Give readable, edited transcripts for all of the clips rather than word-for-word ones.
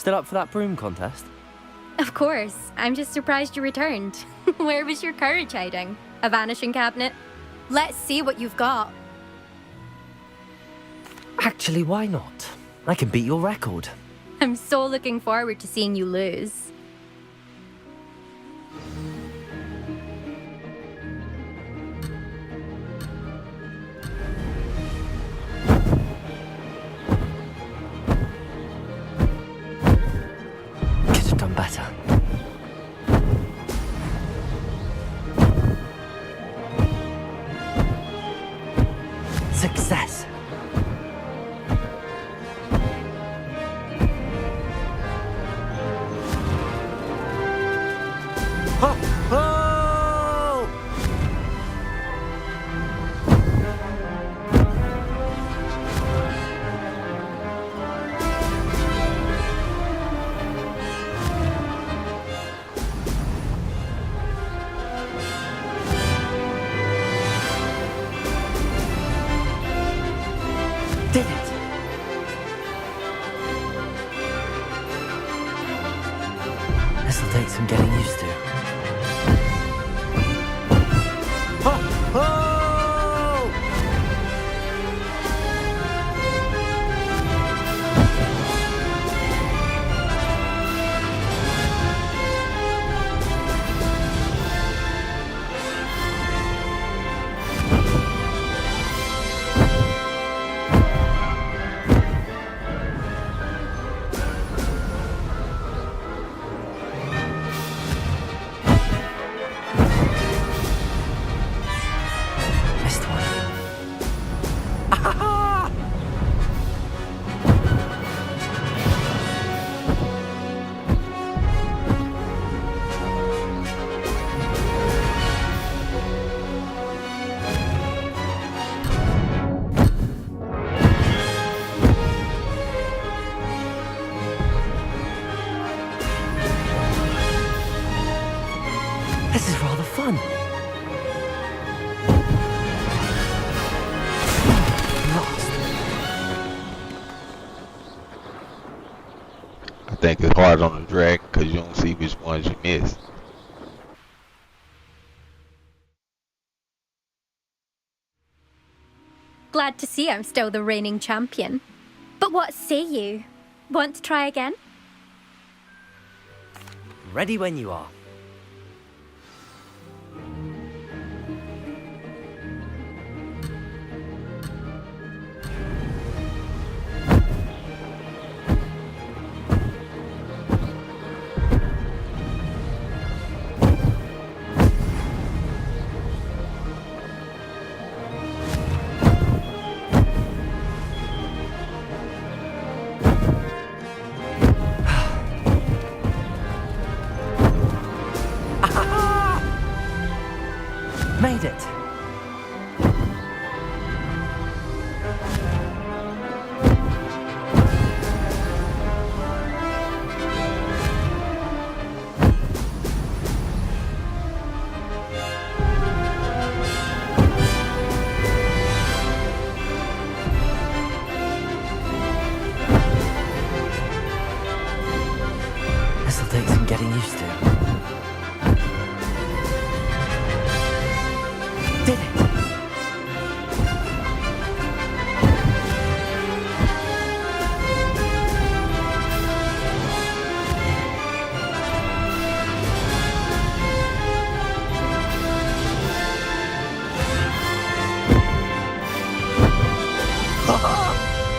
Still up for that broom contest? Of course. I'm just surprised you returned. Where was your courage hiding? A vanishing cabinet? Let's see what you've got. Actually, why not? I can beat your record. I'm so looking forward to seeing you lose. Could have done better. Success. Ho! Ho! Did it! This'll take some getting used to. Ho! Ho! Missed one. Ah-ha-ha! This is rather fun. Lost. I think it's hard on the dragon because you don't see which ones you miss. Glad to see I'm still the reigning champion. But what say you? Want to try again? Ready when you are. Made it. This'll take some getting used to. Did it!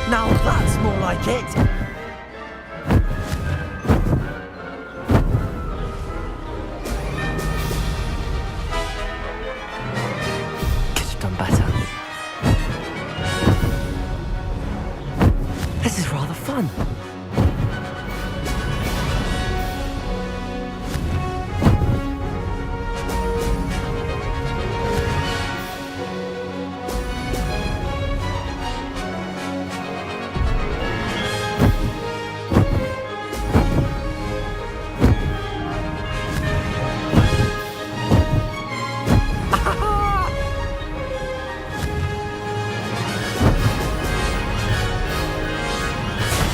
Now that's more like it! Could have done better. This is rather fun.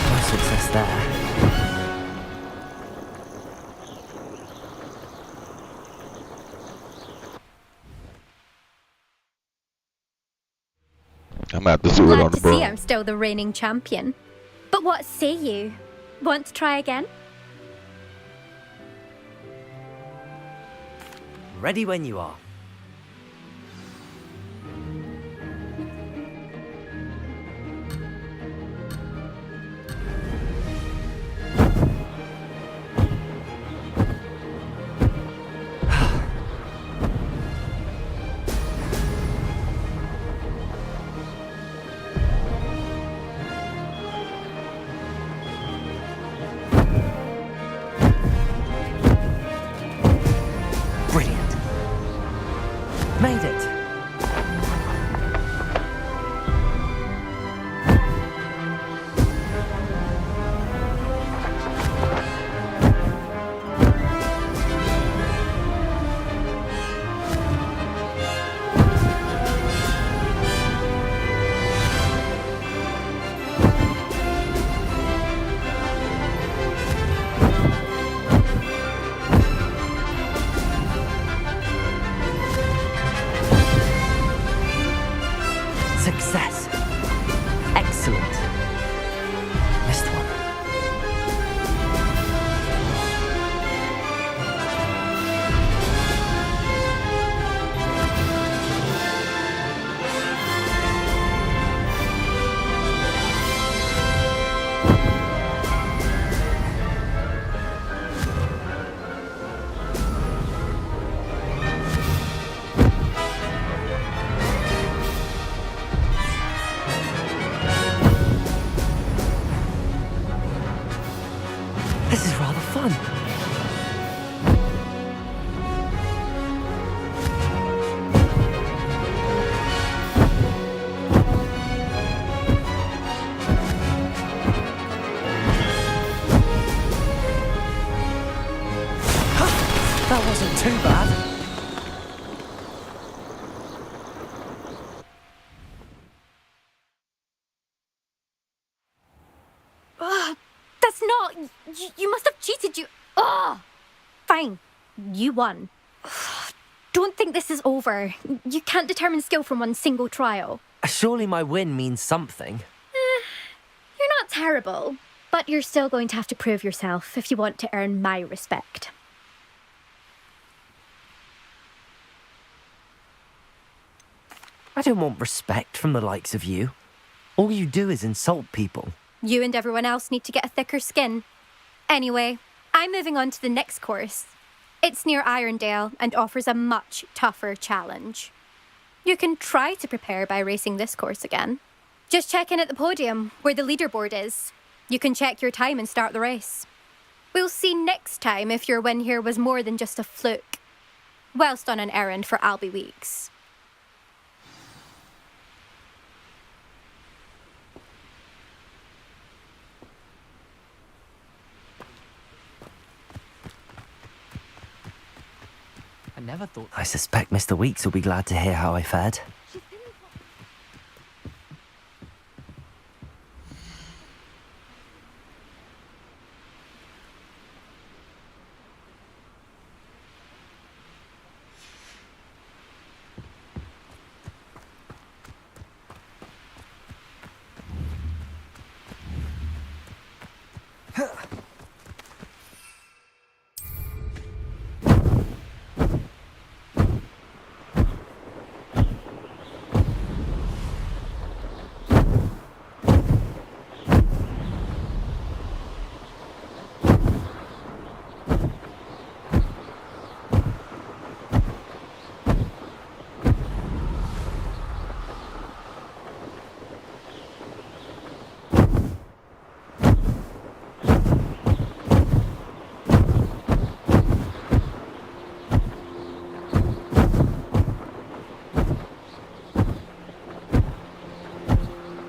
No success there. gonna have to do it on Glad the to see broom. I'm still the reigning champion. But what say you? Want to try again? Ready when you are. Brilliant. Made it. Success. Excellent. Missed one. This is rather fun. That wasn't too bad. That's not... You must have cheated, you... Ugh! Fine. You won. Don't think this is over. You can't determine skill from one single trial. Surely my win means something. You're not terrible, but you're still going to have to prove yourself if you want to earn my respect. I don't want respect from the likes of you. All you do is insult people. You and everyone else need to get a thicker skin. Anyway, I'm moving on to the next course. It's near Irondale and offers a much tougher challenge. You can try to prepare by racing this course again. Just check in at the podium, where the leaderboard is. You can check your time and start the race. We'll see next time if your win here was more than just a fluke. Whilst on an errand for Albie Weeks. I never thought... I suspect Mr. Weeks will be glad to hear how I fared.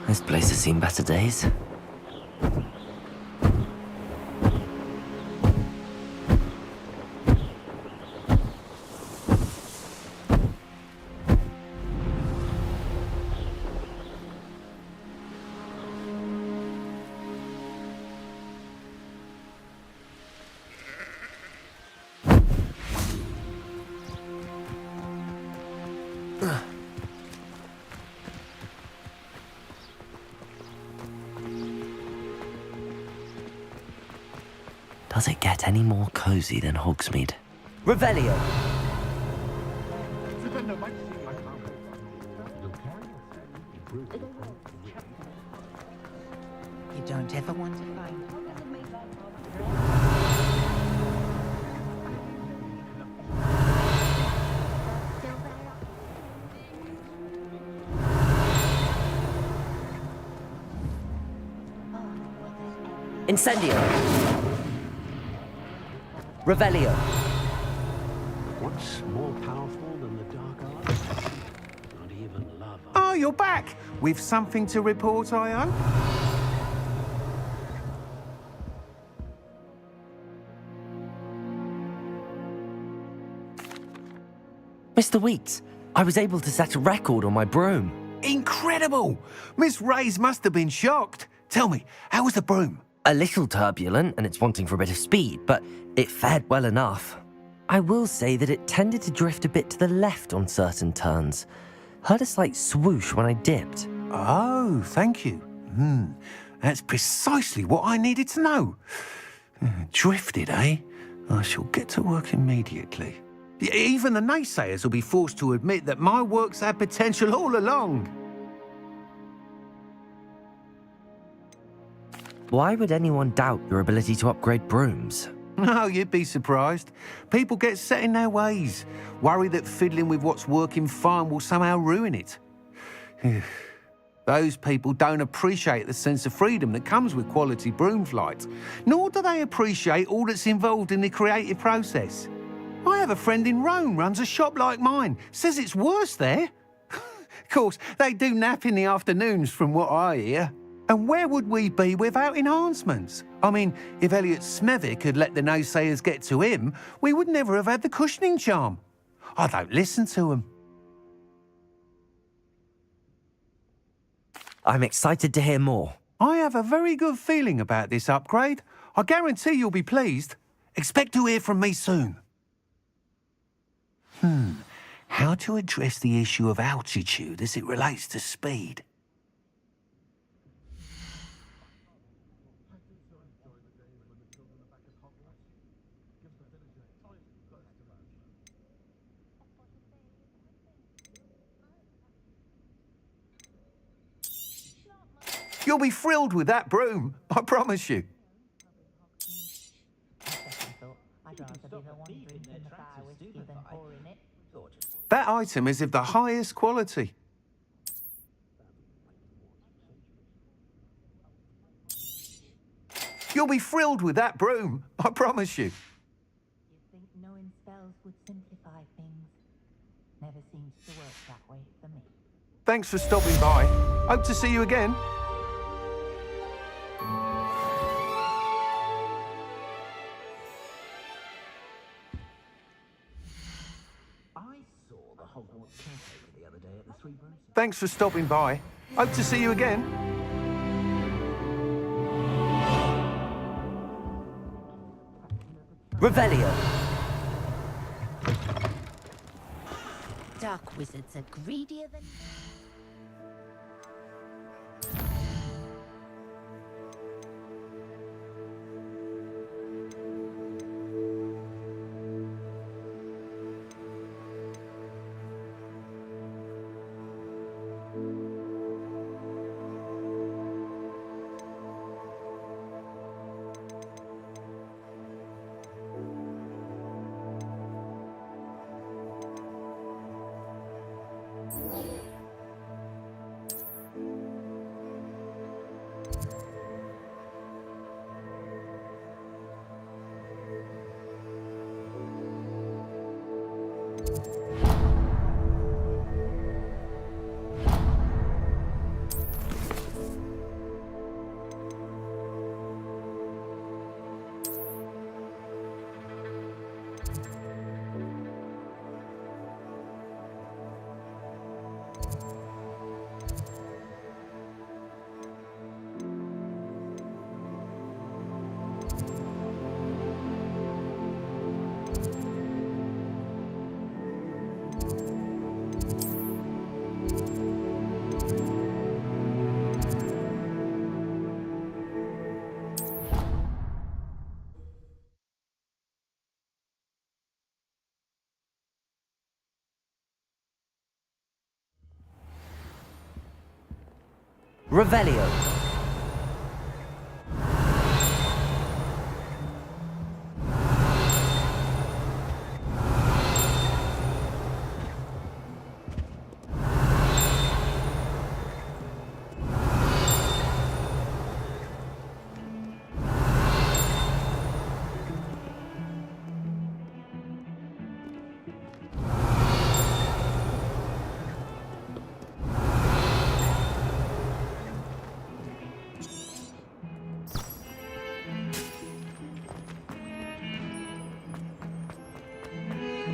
This place has seen better days. Does it get any more cozy than Hogsmeade? Revelio! You don't ever want to find. Incendio! Revelio! What's more powerful than the dark arts? Not even love. Oh, you're back! With something to report, I hope? Mr. Weeks, I was able to set a record on my broom. Incredible! Miss Ray's must have been shocked. Tell me, how was the broom? A little turbulent and it's wanting for a bit of speed, but it fared well enough. I will say that it tended to drift a bit to the left on certain turns. Heard a slight swoosh when I dipped. Oh, thank you. That's precisely what I needed to know. Drifted, eh? I shall get to work immediately. Even the naysayers will be forced to admit that my work's had potential all along. Why would anyone doubt your ability to upgrade brooms? No, you'd be surprised. People get set in their ways, worry that fiddling with what's working fine will somehow ruin it. Those people don't appreciate the sense of freedom that comes with quality broom flight, nor do they appreciate all that's involved in the creative process. I have a friend in Rome runs a shop like mine, says it's worse there. Of course, they do nap in the afternoons from what I hear. And where would we be without enhancements? I mean, if Elliot Smethwick had let the naysayers get to him, we would never have had the cushioning charm. I don't listen to them. I'm excited to hear more. I have a very good feeling about this upgrade. I guarantee you'll be pleased. Expect to hear from me soon. How to address the issue of altitude as it relates to speed? You'll be thrilled with that broom, I promise you. That item is of the highest quality. You'll be thrilled with that broom, I promise you. You think knowing spells would simplify things? Never seems to work that way for me. Thanks for stopping by. Hope to see you again. I saw the Hogwarts cafe the other day at the Three Roses. Thanks for stopping by. Hope to see you again. Revelio! Dark wizards are greedier than... Revelio.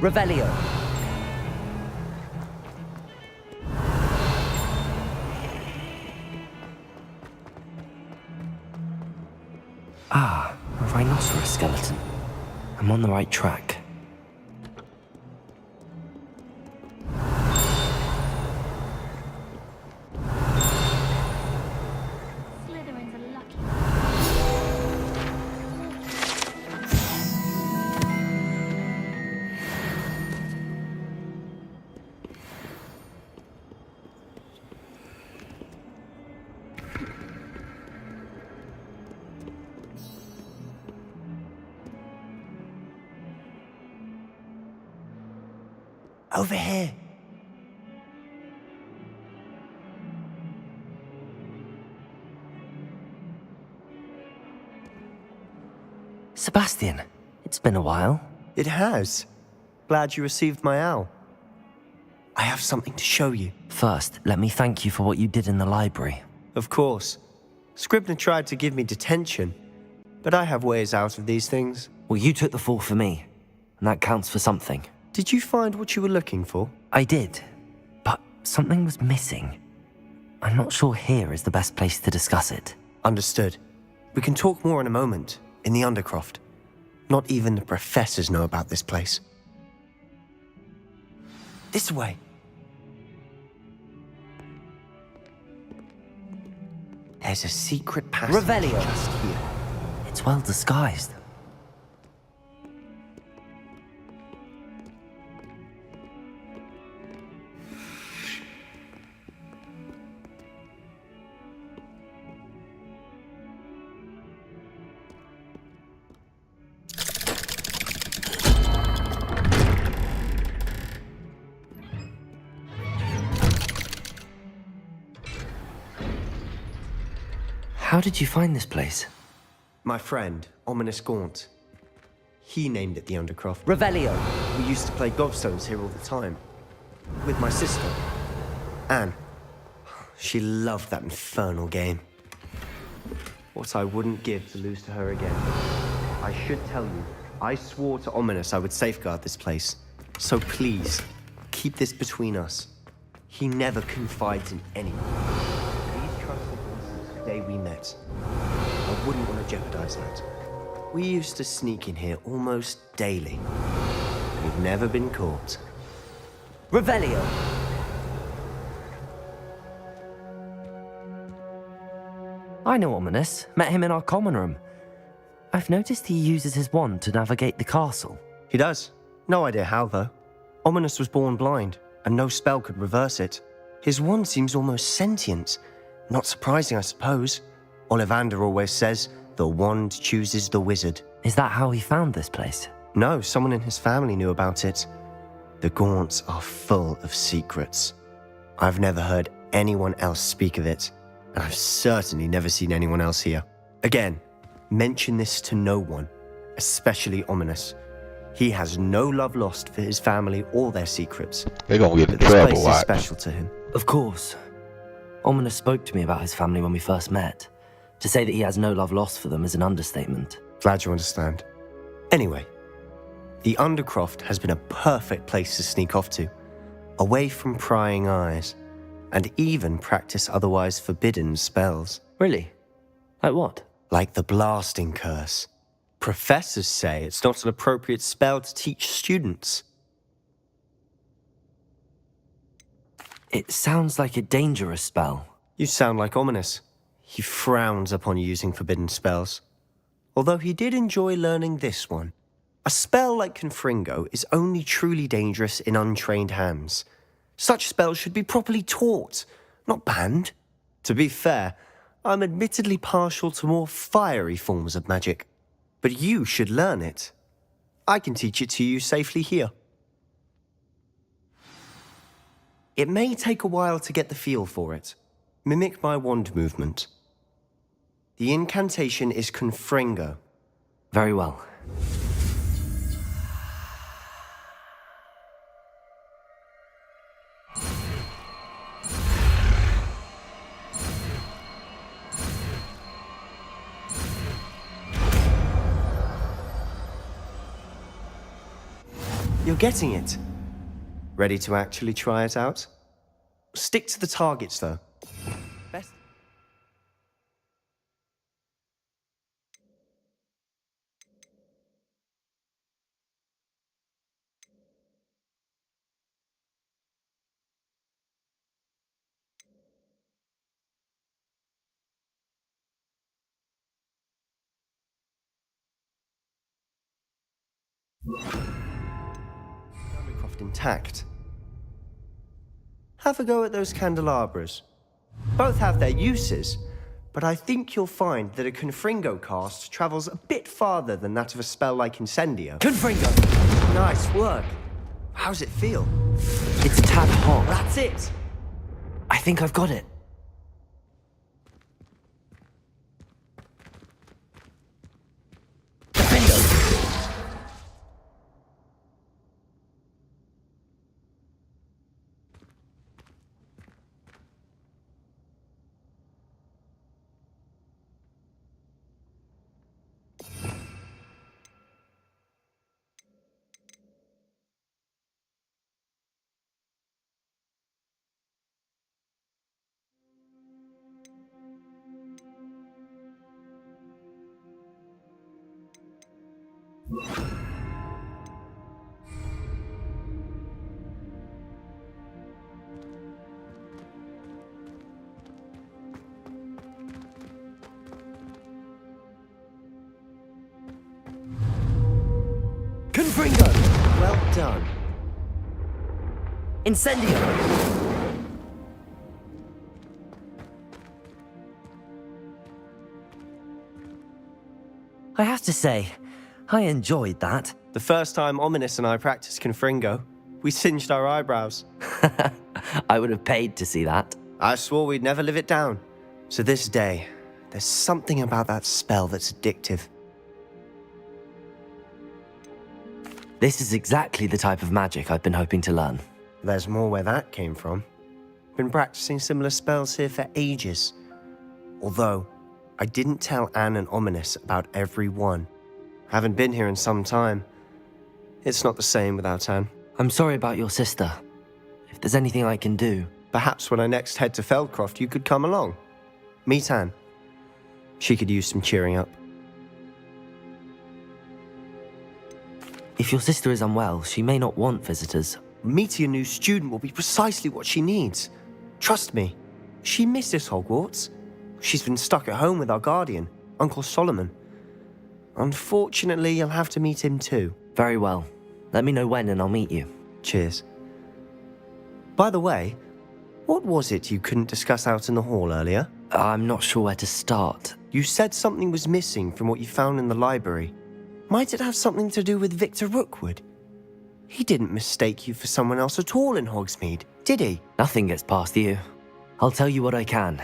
Revelio. Ah, a rhinoceros skeleton. I'm on the right track. Slytherins are lucky. Over here. Sebastian, it's been a while. It has. Glad you received my owl. I have something to show you. First, let me thank you for what you did in the library. Of course. Scribner tried to give me detention, but I have ways out of these things. Well, you took the fall for me, and that counts for something. Did you find what you were looking for? I did, but something was missing. I'm not sure here is the best place to discuss it. Understood. We can talk more in a moment, in the Undercroft. Not even the professors know about this place. This way. There's a secret passage Revelio. just here. It's well disguised. How did you find this place? My friend, Ominous Gaunt. He named it the Undercroft. Revelio. We used to play gobstones here all the time. With my sister, Anne. She loved that infernal game. What I wouldn't give to lose to her again. I should tell you, I swore to Ominous I would safeguard this place. So please, keep this between us. He never confides in anyone. These trusted us since the day we met. I wouldn't want to jeopardize that. We used to sneak in here almost daily. We've never been caught. Revelio. I know Ominous. Met him in our common room. I've noticed he uses his wand to navigate the castle. He does. No idea how, though. Ominous was born blind, and no spell could reverse it. His wand seems almost sentient. Not surprising, I suppose. Ollivander always says, the wand chooses the wizard. Is that how he found this place? No, someone in his family knew about it. The Gaunts are full of secrets. I've never heard anyone else speak of it, and I've certainly never seen anyone else here. Again, mention this to no one, especially Ominous. He has no love lost for his family or their secrets. They gonna get in But this trouble, place is watch. special to him. Of course. Ominous spoke to me about his family when we first met. To say that he has no love lost for them is an understatement. Glad you understand. Anyway, the Undercroft has been a perfect place to sneak off to, away from prying eyes, and even practice otherwise forbidden spells. Really? Like what? Like the blasting curse. Professors say it's not an appropriate spell to teach students. It sounds like a dangerous spell. You sound like Ominous. He frowns upon using forbidden spells. Although he did enjoy learning this one. A spell like Confringo is only truly dangerous in untrained hands. Such spells should be properly taught, not banned. To be fair, I'm admittedly partial to more fiery forms of magic. But you should learn it. I can teach it to you safely here. It may take a while to get the feel for it. Mimic my wand movement. The incantation is Confringo. Very well. You're getting it. Ready to actually try it out? Stick to the targets, though. Best. Witchcraft intact. Have a go at those candelabras. Both have their uses, but I think you'll find that a Confringo cast travels a bit farther than that of a spell like Incendio. Confringo! Nice work. How's it feel? It's a tad hot. That's it! I think I've got it. Confringo! Well done. Incendio! I have to say, I enjoyed that. The first time Ominous and I practiced Confringo, we singed our eyebrows. I would have paid to see that. I swore we'd never live it down. To this day, there's something about that spell that's addictive. This is exactly the type of magic I've been hoping to learn. There's more where that came from. Been practicing similar spells here for ages. Although, I didn't tell Anne and Ominous about every one. Haven't been here in some time. It's not the same without Anne. I'm sorry about your sister. If there's anything I can do... Perhaps when I next head to Feldcroft, you could come along. Meet Anne. She could use some cheering up. If your sister is unwell, she may not want visitors. Meeting a new student will be precisely what she needs. Trust me. She misses Hogwarts. She's been stuck at home with our guardian, Uncle Solomon. Unfortunately, you'll have to meet him too. Very well. Let me know when and I'll meet you. Cheers. By the way, what was it you couldn't discuss out in the hall earlier? I'm not sure where to start. You said something was missing from what you found in the library. Might it have something to do with Victor Rookwood? He didn't mistake you for someone else at all in Hogsmeade, did he? Nothing gets past you. I'll tell you what I can.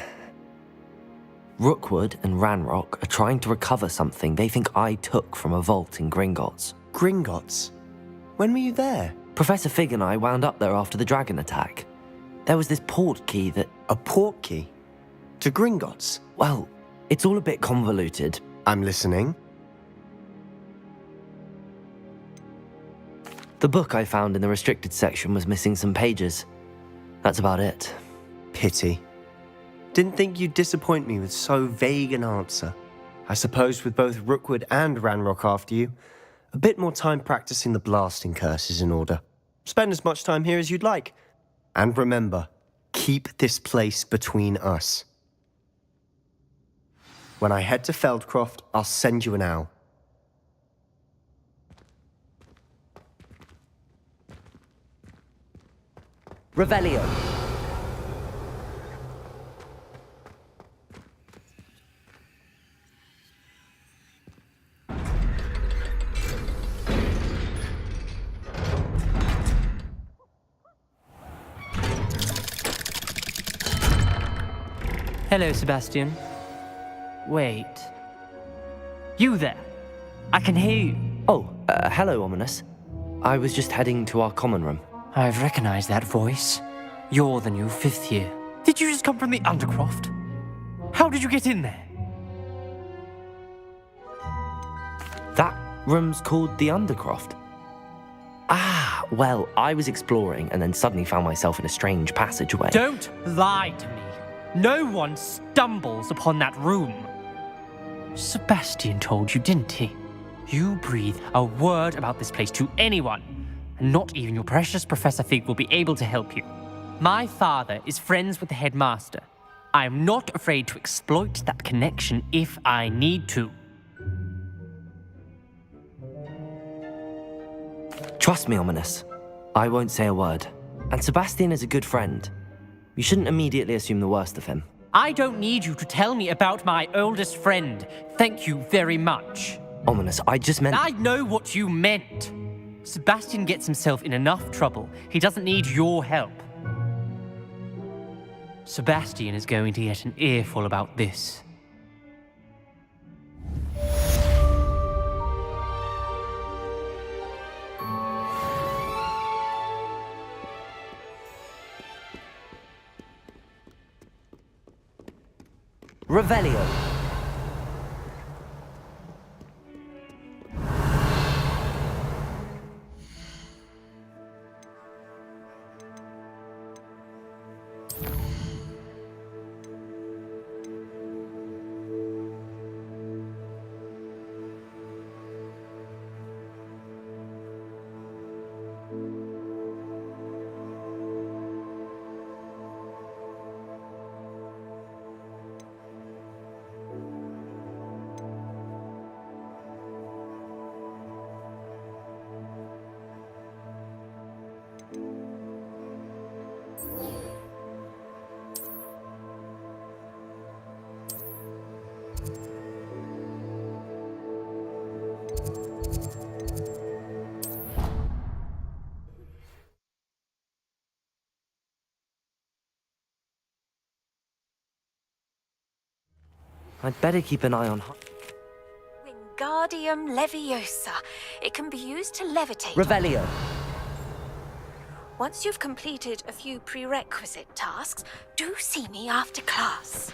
Rookwood and Ranrock are trying to recover something they think I took from a vault in Gringotts. Gringotts? When were you there? Professor Fig and I wound up there after the dragon attack. There was this port key that... A port key? To Gringotts? Well, it's all a bit convoluted. I'm listening. The book I found in the restricted section was missing some pages. That's about it. Pity. Didn't think you'd disappoint me with so vague an answer. I suppose with both Rookwood and Ranrock after you, a bit more time practicing the blasting curse is in order. Spend as much time here as you'd like. And remember, keep this place between us. When I head to Feldcroft, I'll send you an owl. Revelio. Hello, Sebastian. Wait. You there? I can hear you. Oh, hello, Ominous. I was just heading to our common room. I've recognized that voice. You're the new 5th year. Did you just come from the Undercroft? How did you get in there? That room's called the Undercroft. Ah, well, I was exploring and then suddenly found myself in a strange passageway. Don't lie to me. No one stumbles upon that room. Sebastian told you, didn't he? You breathe a word about this place to anyone, and not even your precious Professor Fig will be able to help you. My father is friends with the headmaster. I am not afraid to exploit that connection if I need to. Trust me, Ominous. I won't say a word. And Sebastian is a good friend. You shouldn't immediately assume the worst of him. I don't need you to tell me about my oldest friend. Thank you very much. Ominous, I just meant... I know what you meant. Sebastian gets himself in enough trouble. He doesn't need your help. Sebastian is going to get an earful about this. Revelio. I'd better keep an eye on... Wingardium Leviosa. It can be used to levitate. Revelio. Once you've completed a few prerequisite tasks, do see me after class.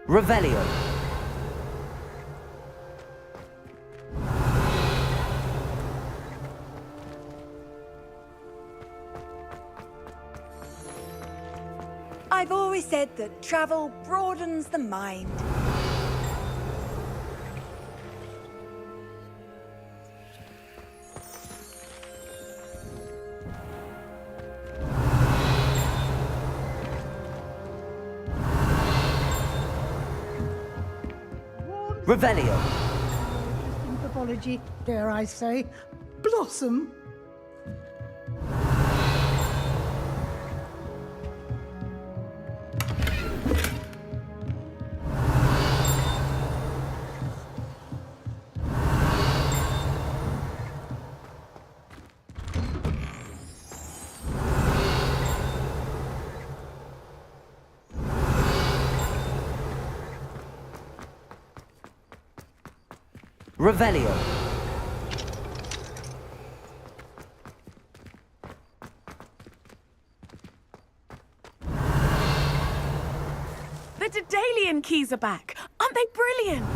Revelio. I've always said that travel broadens the mind. Revelio. In pathology, dare I say, blossom. Revelio. The Daedalian keys are back. Aren't they brilliant?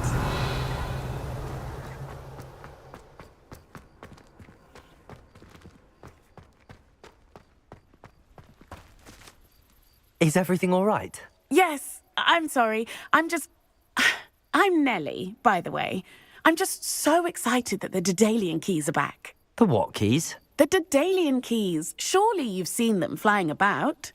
Is everything all right? Yes, I'm sorry. I'm Nellie, by the way. I'm just so excited that the Daedalian keys are back. The what keys? The Daedalian keys. Surely you've seen them flying about.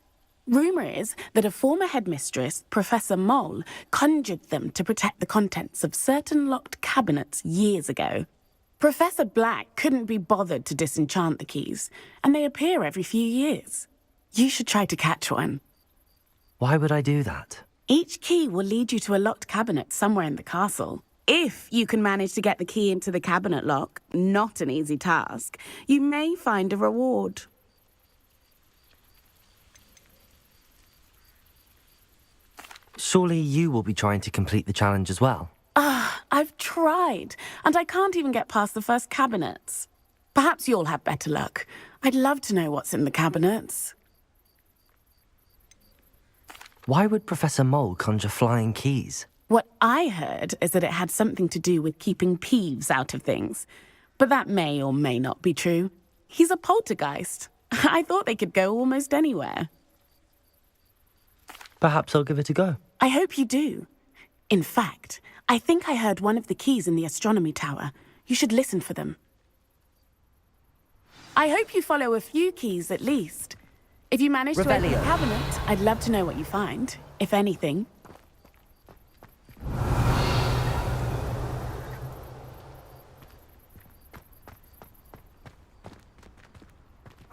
Rumour is that a former headmistress, Professor Mole, conjured them to protect the contents of certain locked cabinets years ago. Professor Black couldn't be bothered to disenchant the keys, and they appear every few years. You should try to catch one. Why would I do that? Each key will lead you to a locked cabinet somewhere in the castle. If you can manage to get the key into the cabinet lock, not an easy task, you may find a reward. Surely you will be trying to complete the challenge as well. I've tried, and I can't even get past the first cabinets. Perhaps you'll have better luck. I'd love to know what's in the cabinets. Why would Professor Mole conjure flying keys? What I heard is that it had something to do with keeping Peeves out of things. But that may or may not be true. He's a poltergeist. I thought they could go almost anywhere. Perhaps I'll give it a go. I hope you do. In fact, I think I heard one of the keys in the astronomy tower. You should listen for them. I hope you follow a few keys at least. If you manage to open the cabinet, I'd love to know what you find, if anything.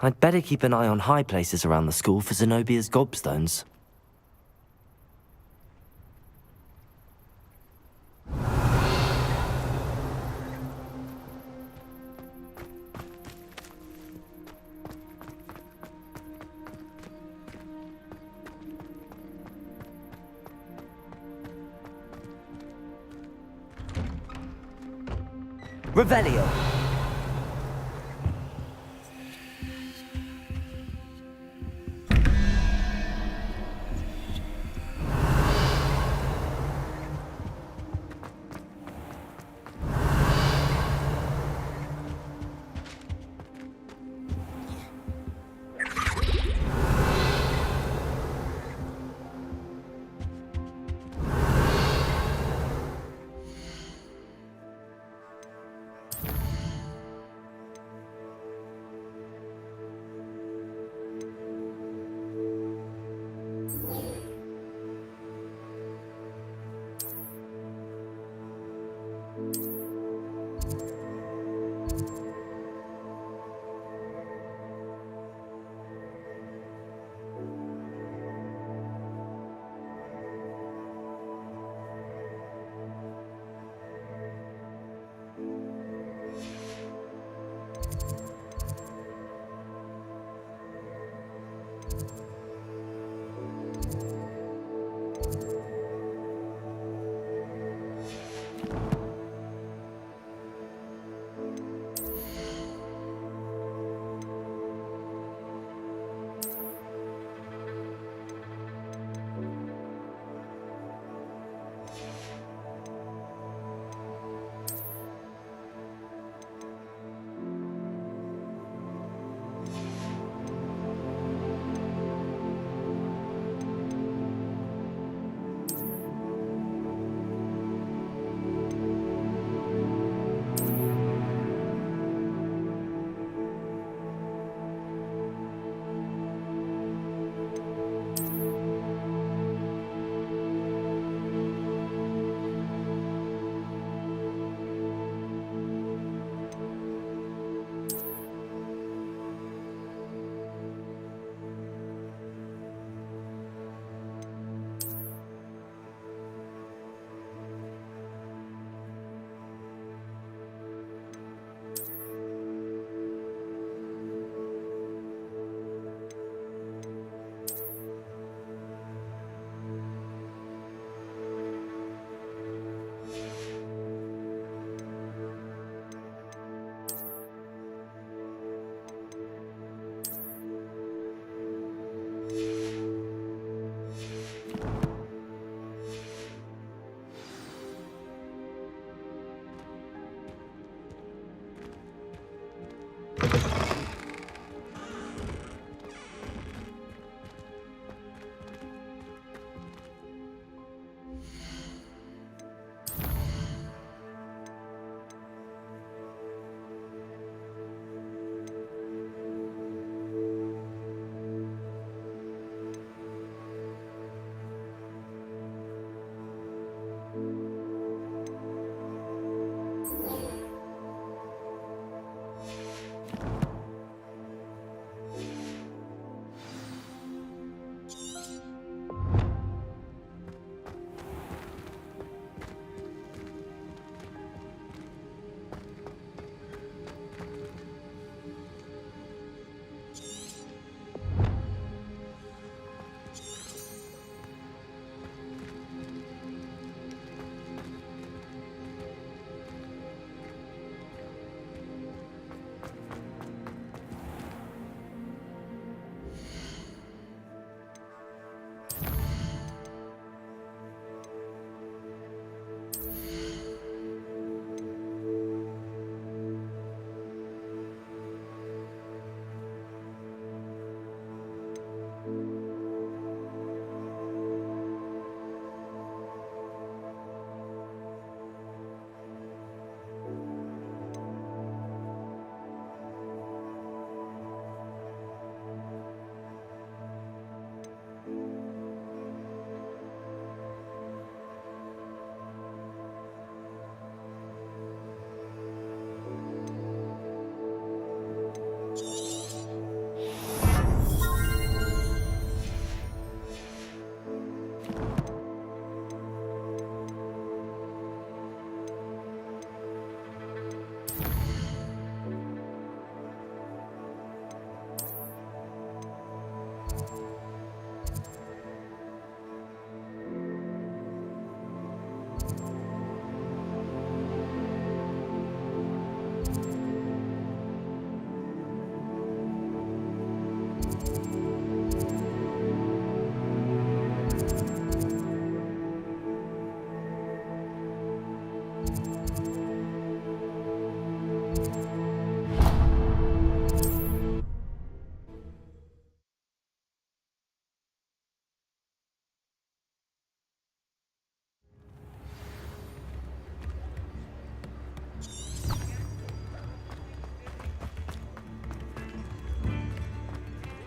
I'd better keep an eye on high places around the school for Zenobia's gobstones. Revelio.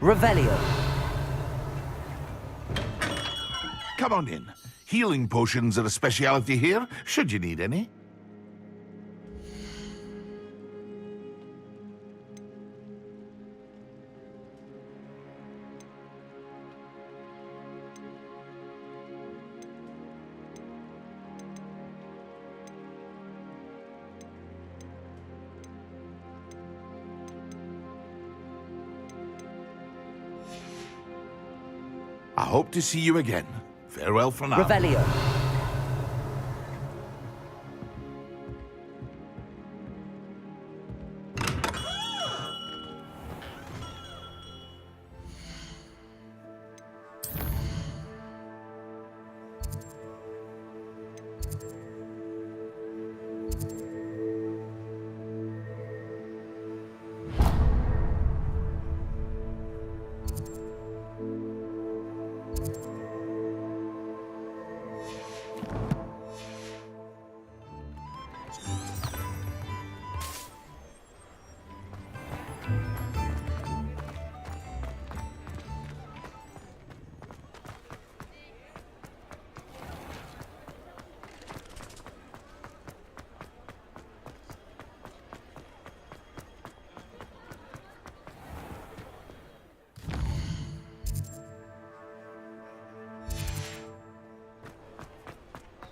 Revelio. Come on in. Healing potions are a speciality here, should you need any. I hope to see you again. Farewell for now. Revelio.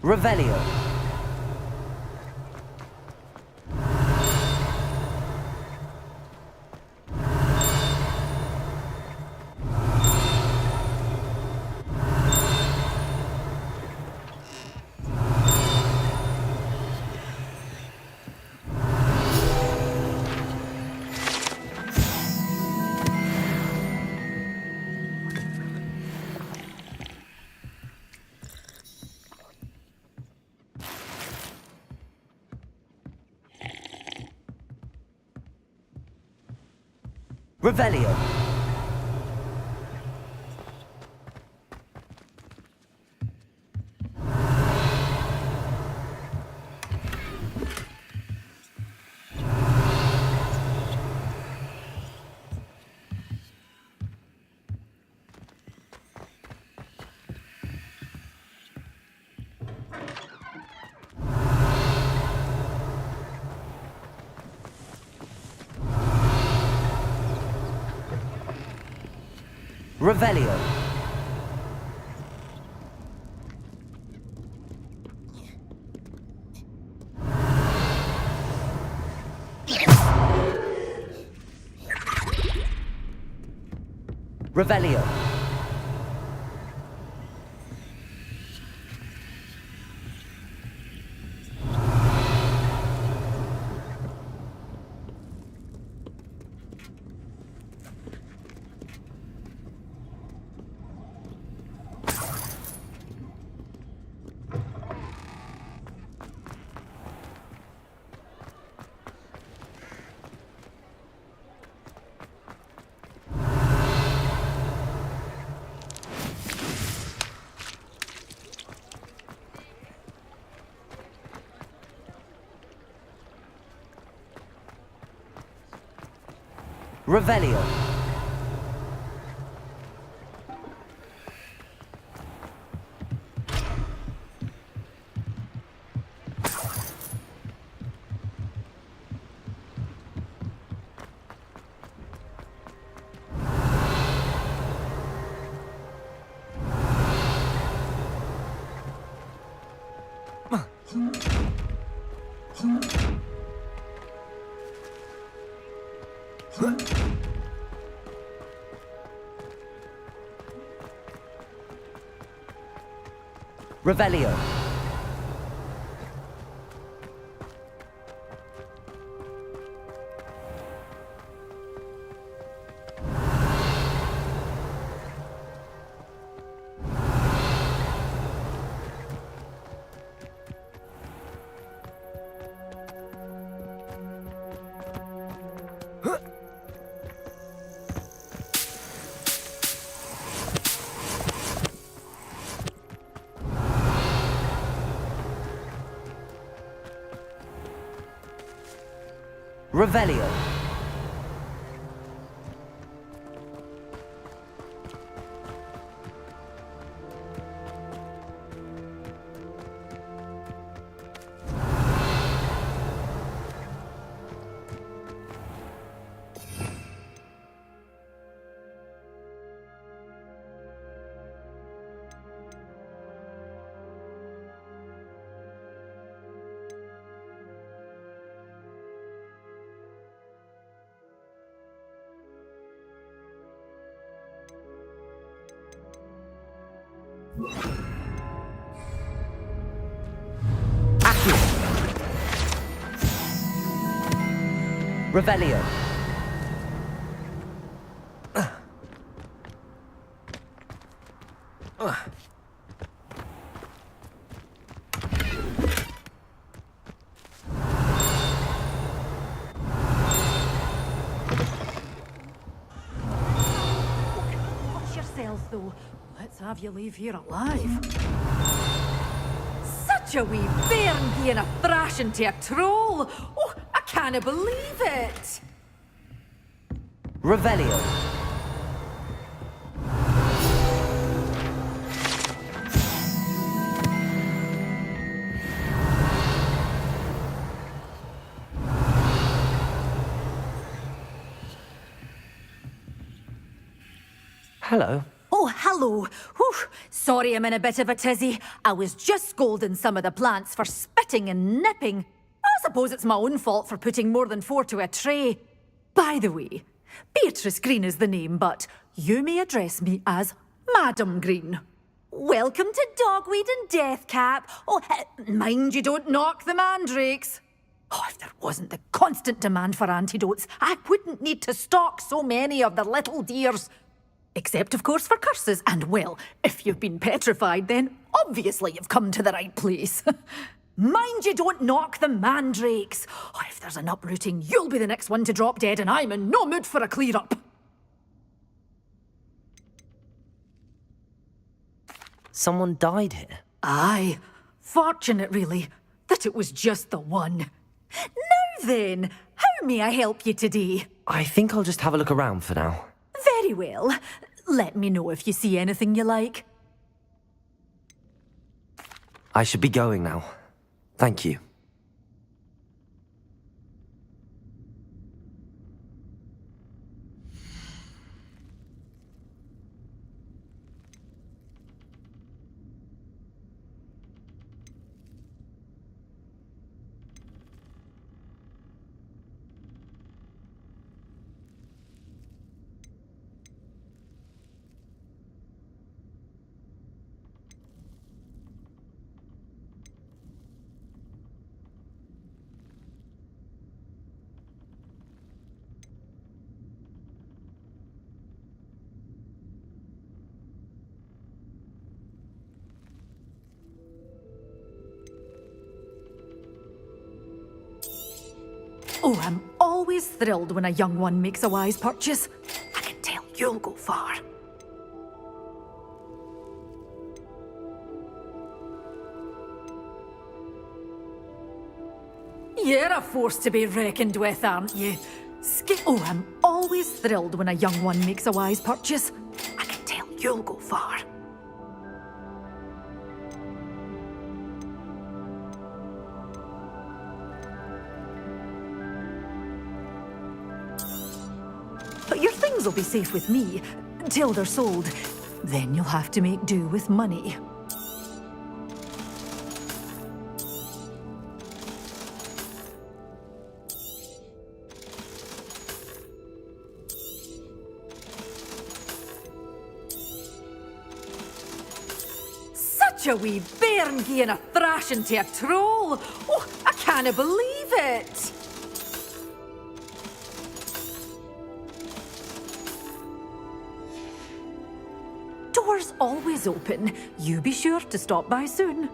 Revelio. Revelio. Revelio. Revelio. Revelio. Revelio. Revelio. Revelio. Watch yourselves, though. Let's have you leave here alive. Such a wee bairn being a thrashing to a troll. Oh, I can't believe it. Revelio. Hello. Oh, hello. Whew. Sorry I'm in a bit of a tizzy. I was just scolding some of the plants for spitting and nipping. I suppose it's my own fault for putting more than 4 to a tray. By the way, Beatrice Green is the name, but you may address me as Madam Green. Welcome to Dogweed and Deathcap. Oh, mind you don't knock the mandrakes. Oh, if there wasn't the constant demand for antidotes, I wouldn't need to stock so many of the little dears. Except, of course, for curses. And, well, if you've been petrified, then obviously you've come to the right place. Mind you don't knock the mandrakes. Oh, if there's an uprooting, you'll be the next one to drop dead, and I'm in no mood for a clear-up. Someone died here? Aye. Fortunate, really, that it was just the one. Now then, how may I help you today? I think I'll just have a look around for now. Very well. Let me know if you see anything you like. I should be going now. Thank you. Oh, I'm always thrilled when a young one makes a wise purchase. I can tell you'll go far. You're a force to be reckoned with, aren't you? Oh, I'm always thrilled when a young one makes a wise purchase. I can tell you'll go far. But your things will be safe with me, till they're sold. Then you'll have to make do with money. Such a wee bairn gieing a thrashing to a troll. Oh, I can't believe it. Doors always open. You be sure to stop by soon.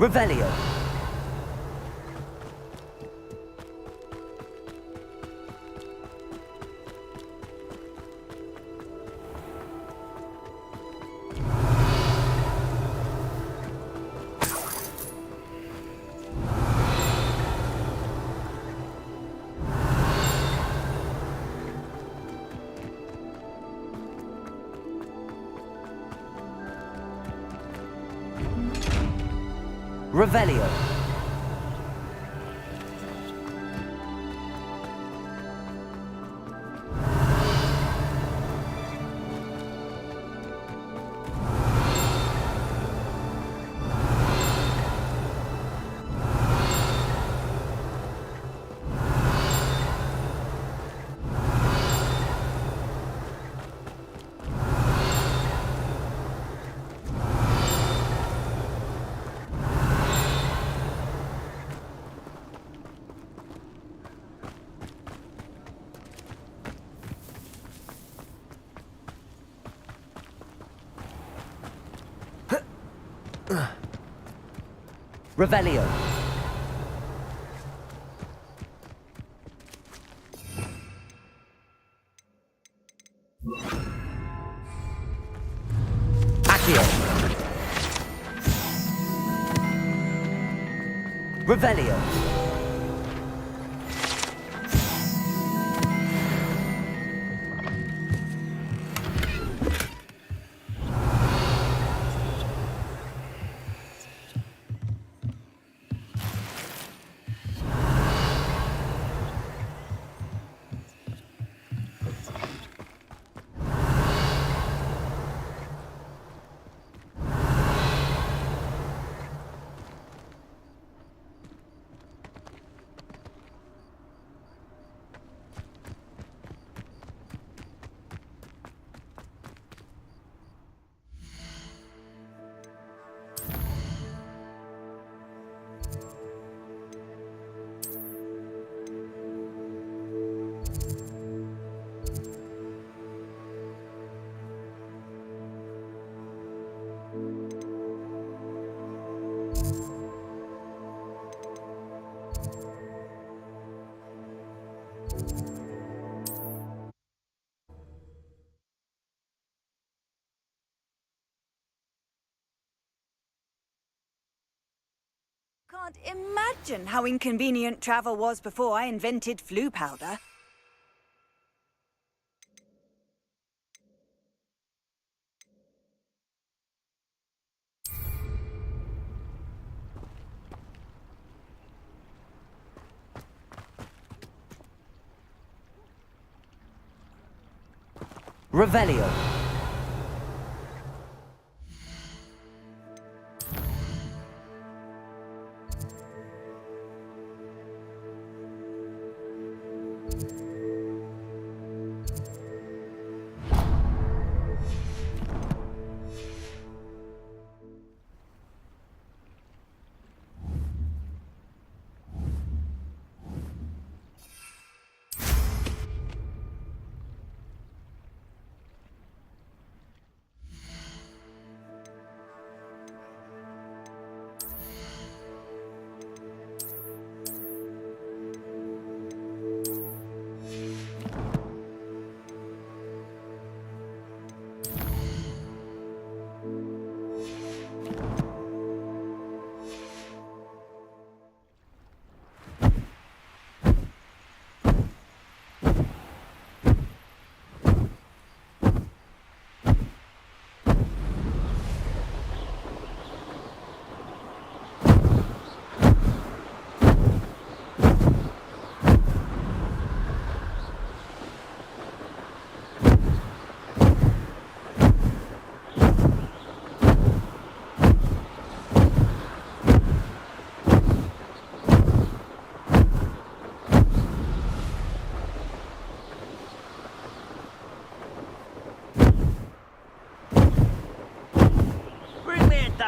Revelio. Revelio. Revelio. Accio. Revelio. Can't imagine how inconvenient travel was before I invented flu powder. Revelio.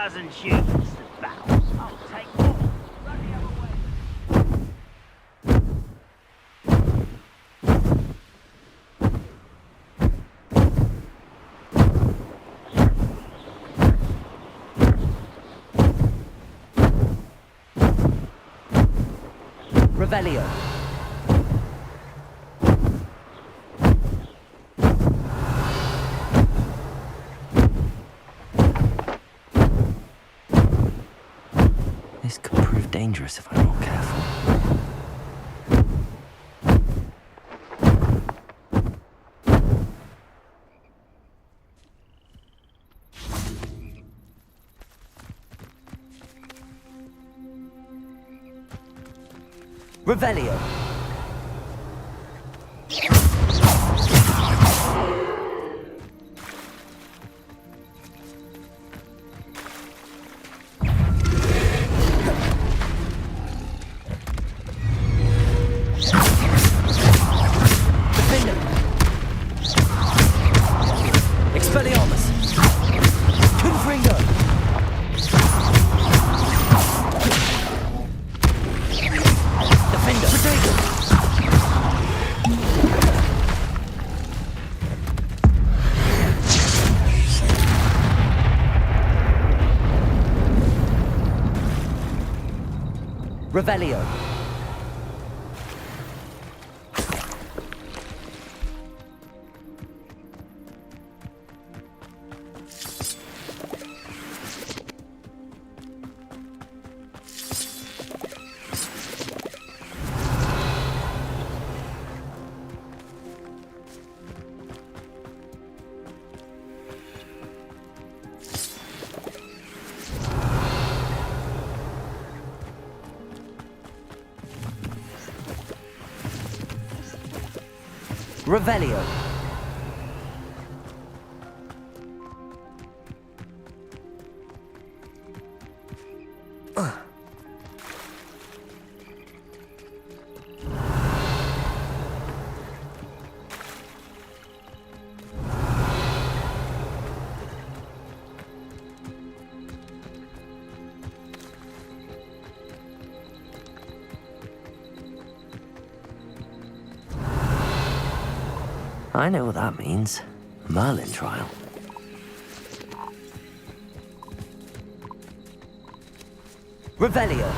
doesn't shoot instant battle. I'll take more. Run the other way. Revelio. This could prove dangerous if I'm not careful. Revelio. Revelio. Revelio. I know what that means. Merlin trial. Revelio.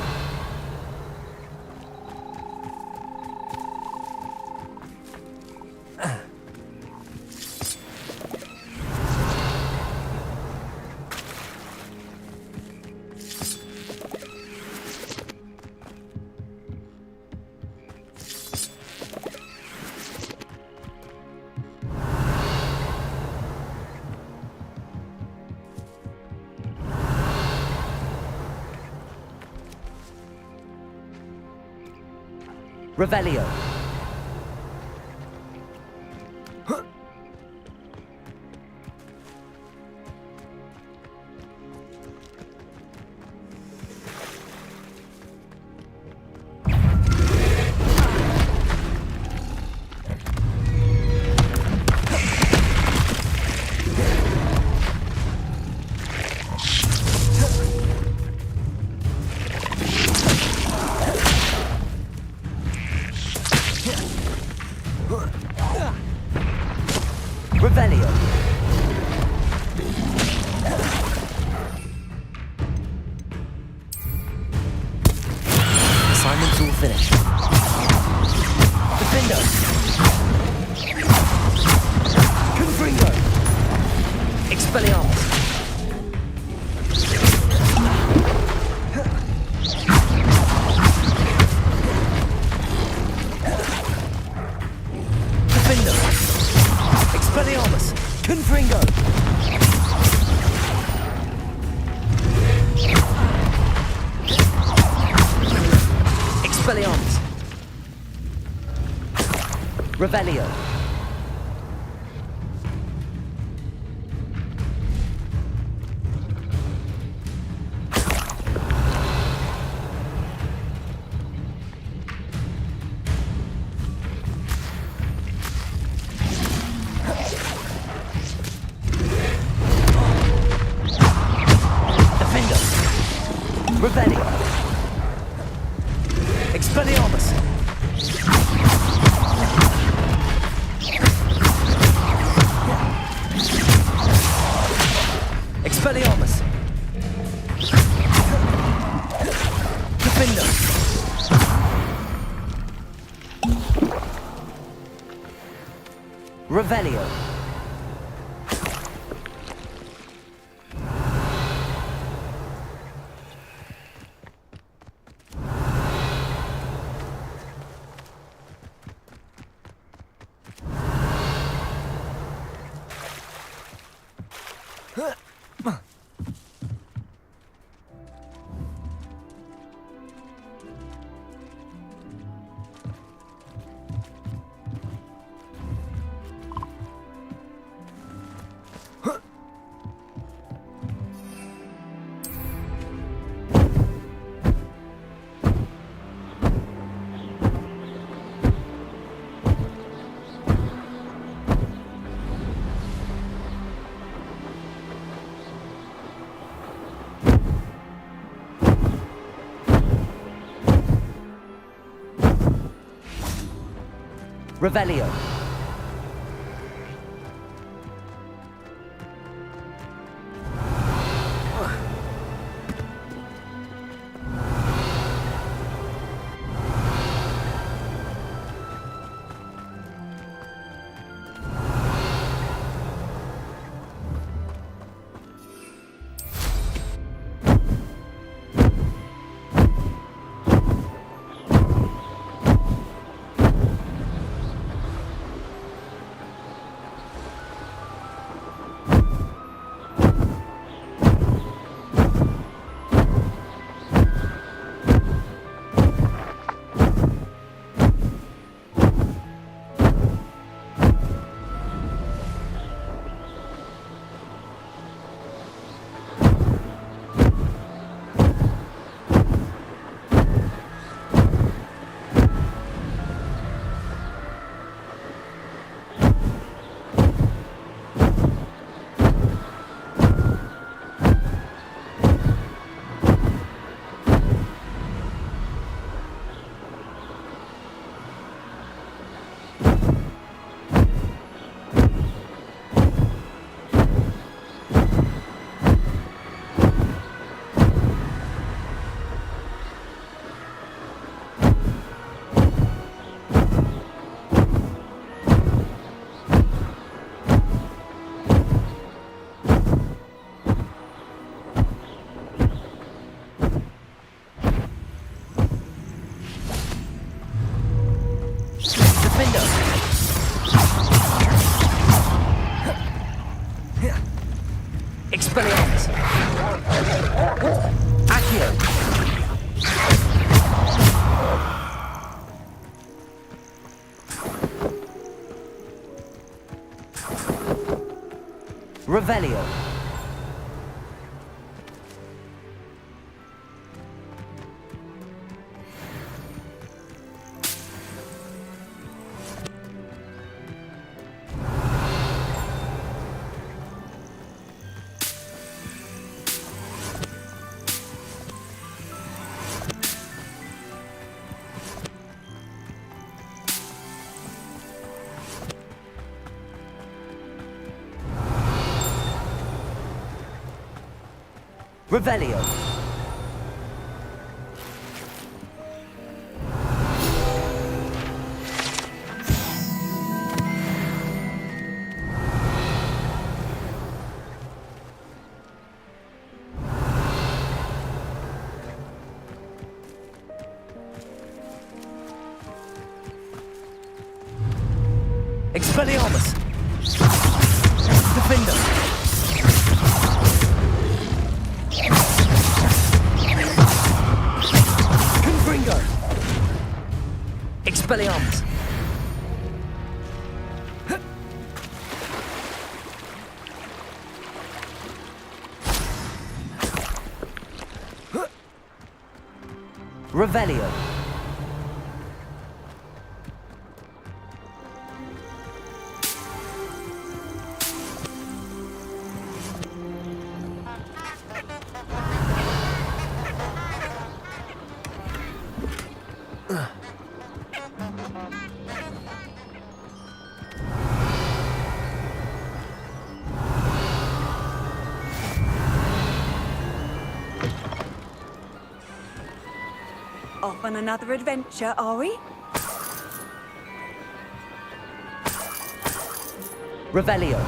Revelio. Revelio. Assignment's all finished. Defender. Confringo. Expelliarmus. Defender. Expelliarmus. Confringo. Expelliarmus. Revelio. Defender. Revelio. Revelio. Expelliarmus. Accio. Revelio. Revelio. Expelliarmus. Defender. Expelliarmus. Revelio. Off on another adventure, are we? Revelio.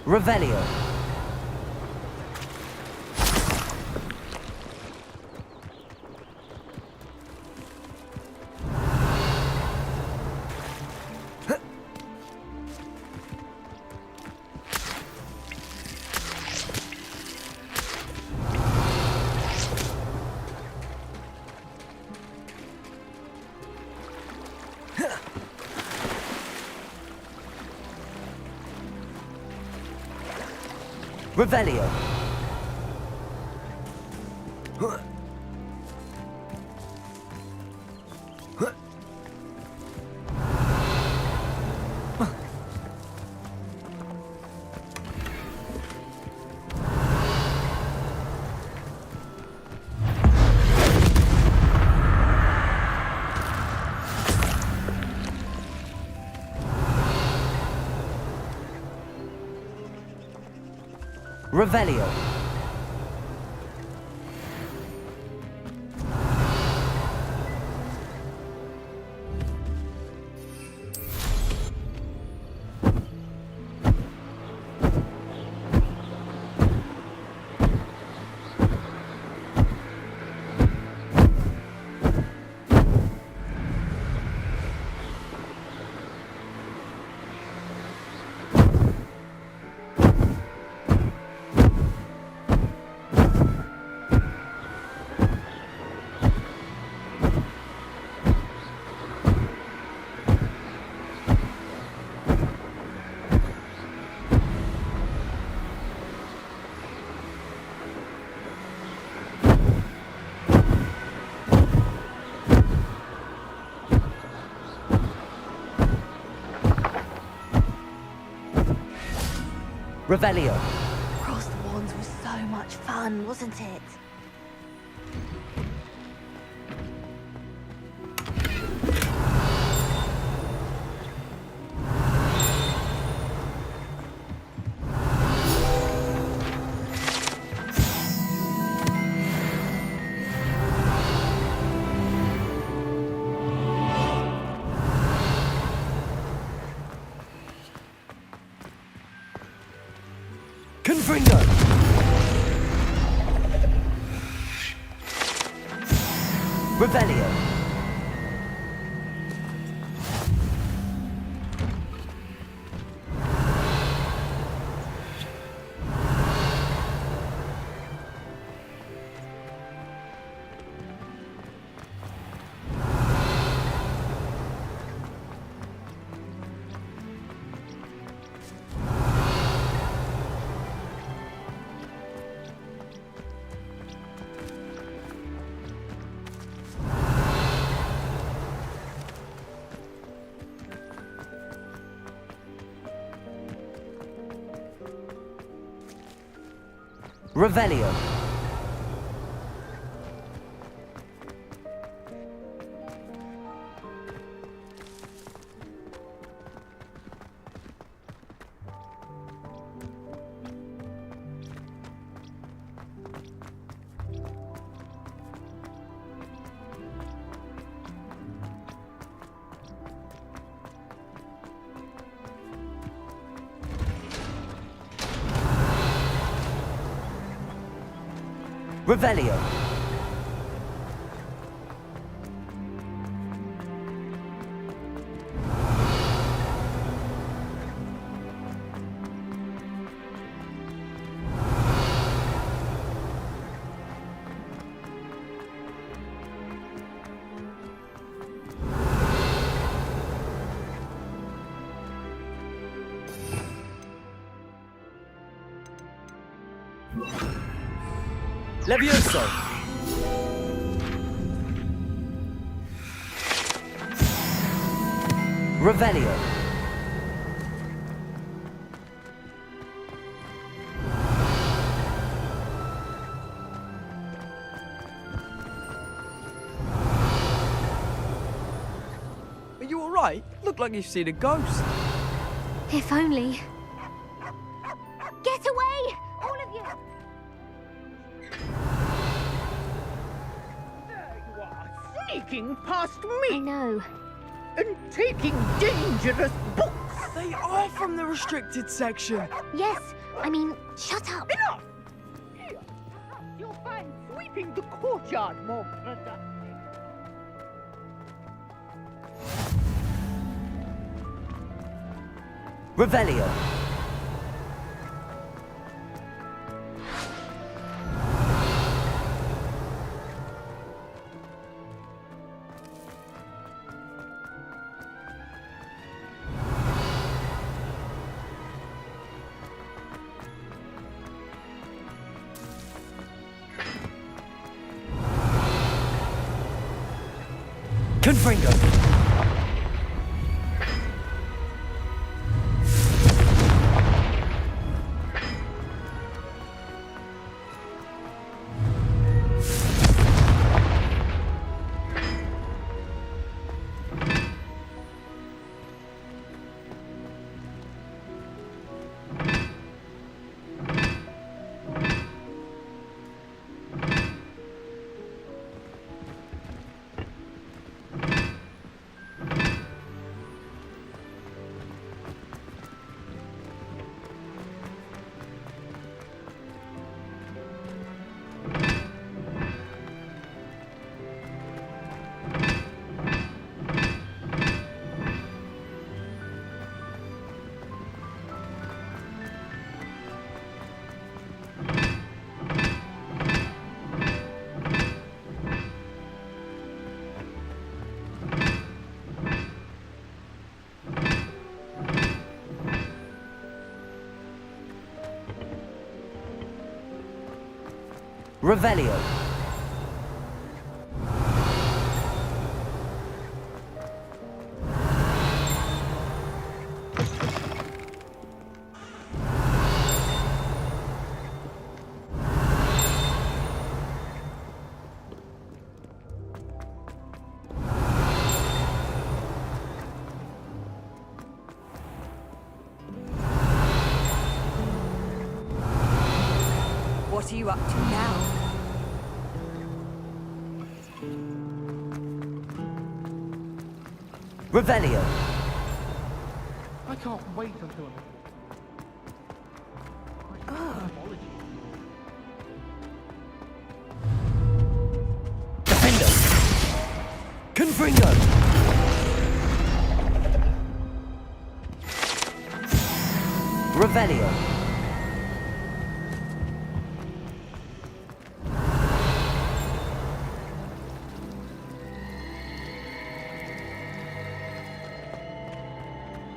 Revelio. Revelio. Revelio. Revelio. Cross the Wands was so much fun, wasn't it? Confringo! Revelio. Revelio. Revelio. Levioso! Revelio. Are you alright? Look like you've seen a ghost. If only. Get away! All of you! There you are, sneaking past me! I know. And taking dangerous books! They are from the restricted section. Yes, I mean, shut up. Enough! Here, perhaps you'll find sweeping the courtyard more productive. Revelio. Confringo. Revelio. What are you up to now? Revelio. I can't wait until Defendo. Confringo. Revelio.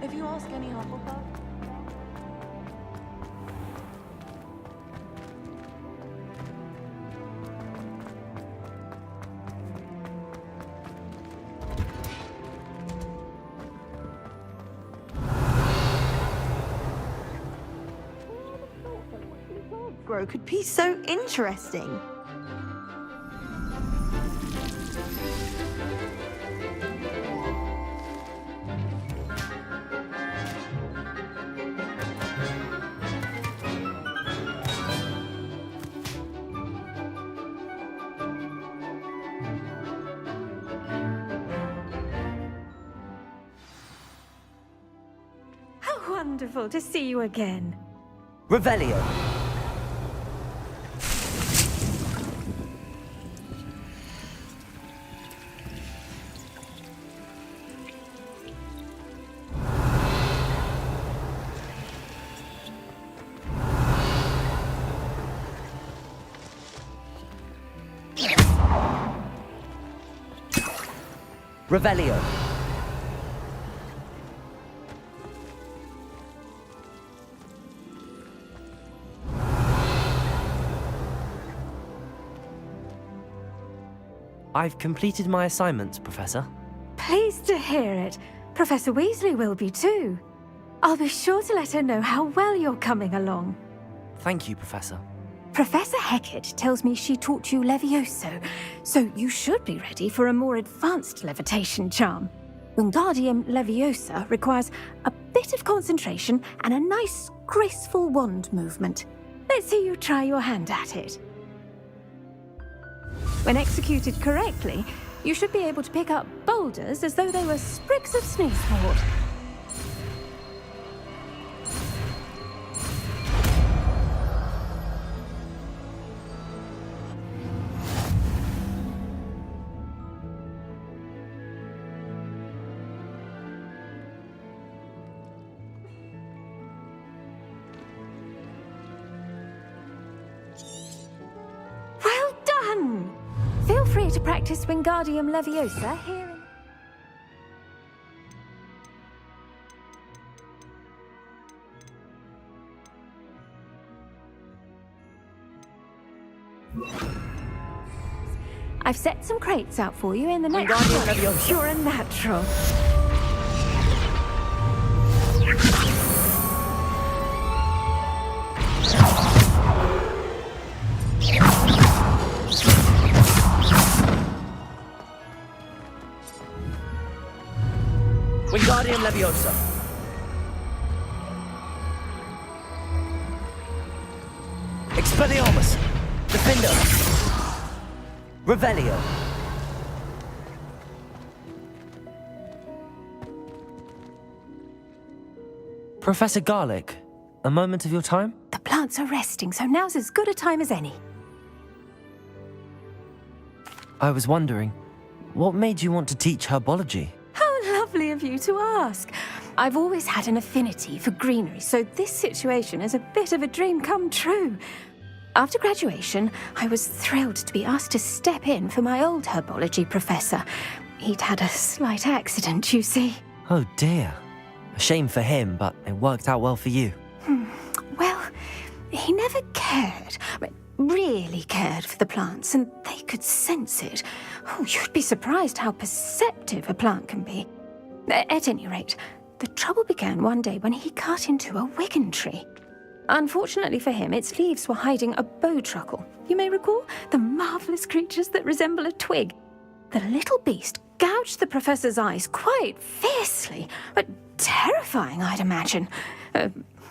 If you ask any Hufflepuff, grow could be so interesting. how wonderful to see you again. Revelio. Revelio. I've completed my assignments, Professor. Pleased to hear it. Professor Weasley will be too. I'll be sure to let her know how well you're coming along. Thank you, Professor. Professor Hecat tells me she taught you Levioso, so you should be ready for a more advanced levitation charm. Wingardium Leviosa requires a bit of concentration and a nice, graceful wand movement. Let's see you try your hand at it. When executed correctly, you should be able to pick up boulders as though they were sprigs of sneezewort. Well done! Feel free to practice Wingardium Leviosa here in... I've set some crates out for you in the next... Wingardium Leviosa. You're a natural. Wingardium Leviosa. Expelliarmus! Defender! Revelio! Professor Garlick, a moment of your time? The plants are resting, so now's as good a time as any. I was wondering, what made you want to teach herbology? How lovely of you to ask. I've always had an affinity for greenery, so this situation is a bit of a dream come true. After graduation, I was thrilled to be asked to step in for my old herbology professor. He'd had a slight accident, you see. Oh dear. A shame for him, but it worked out well for you. Well, he never cared, really cared for the plants, and they could sense it. Oh, you'd be surprised how perceptive a plant can be. At any rate, the trouble began one day when he cut into a wigan tree. Unfortunately for him, its leaves were hiding a bowtruckle. You may recall the marvellous creatures that resemble a twig. The little beast gouged the professor's eyes quite fiercely, but terrifying, I'd imagine.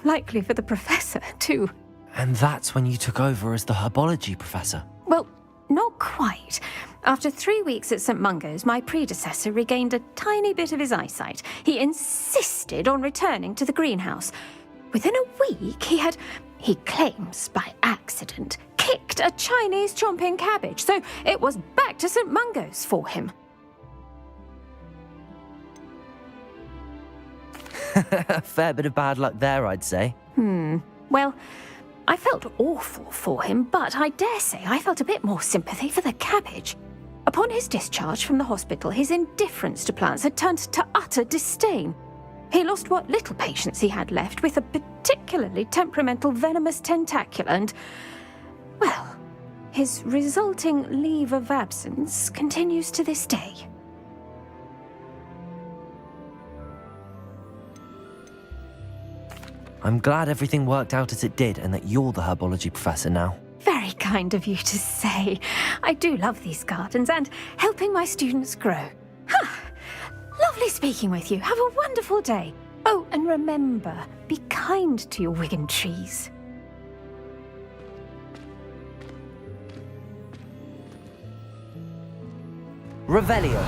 Likely for the professor, too. And that's when you took over as the herbology professor? Well, not quite. After 3 weeks at St. Mungo's, my predecessor regained a tiny bit of his eyesight. He insisted on returning to the greenhouse. Within a week, he claims by accident, kicked a Chinese chomping cabbage, so it was back to St. Mungo's for him. A fair bit of bad luck there, I'd say. Well, I felt awful for him, but I dare say I felt a bit more sympathy for the cabbage. Upon his discharge from the hospital, his indifference to plants had turned to utter disdain. He lost what little patience he had left with a particularly temperamental venomous tentacula and, well, his resulting leave of absence continues to this day. I'm glad everything worked out as it did and that you're the herbology professor now. Very kind of you to say. I do love these gardens and helping my students grow. Lovely speaking with you. Have a wonderful day. Oh, and remember, be kind to your wigan trees. Revelio.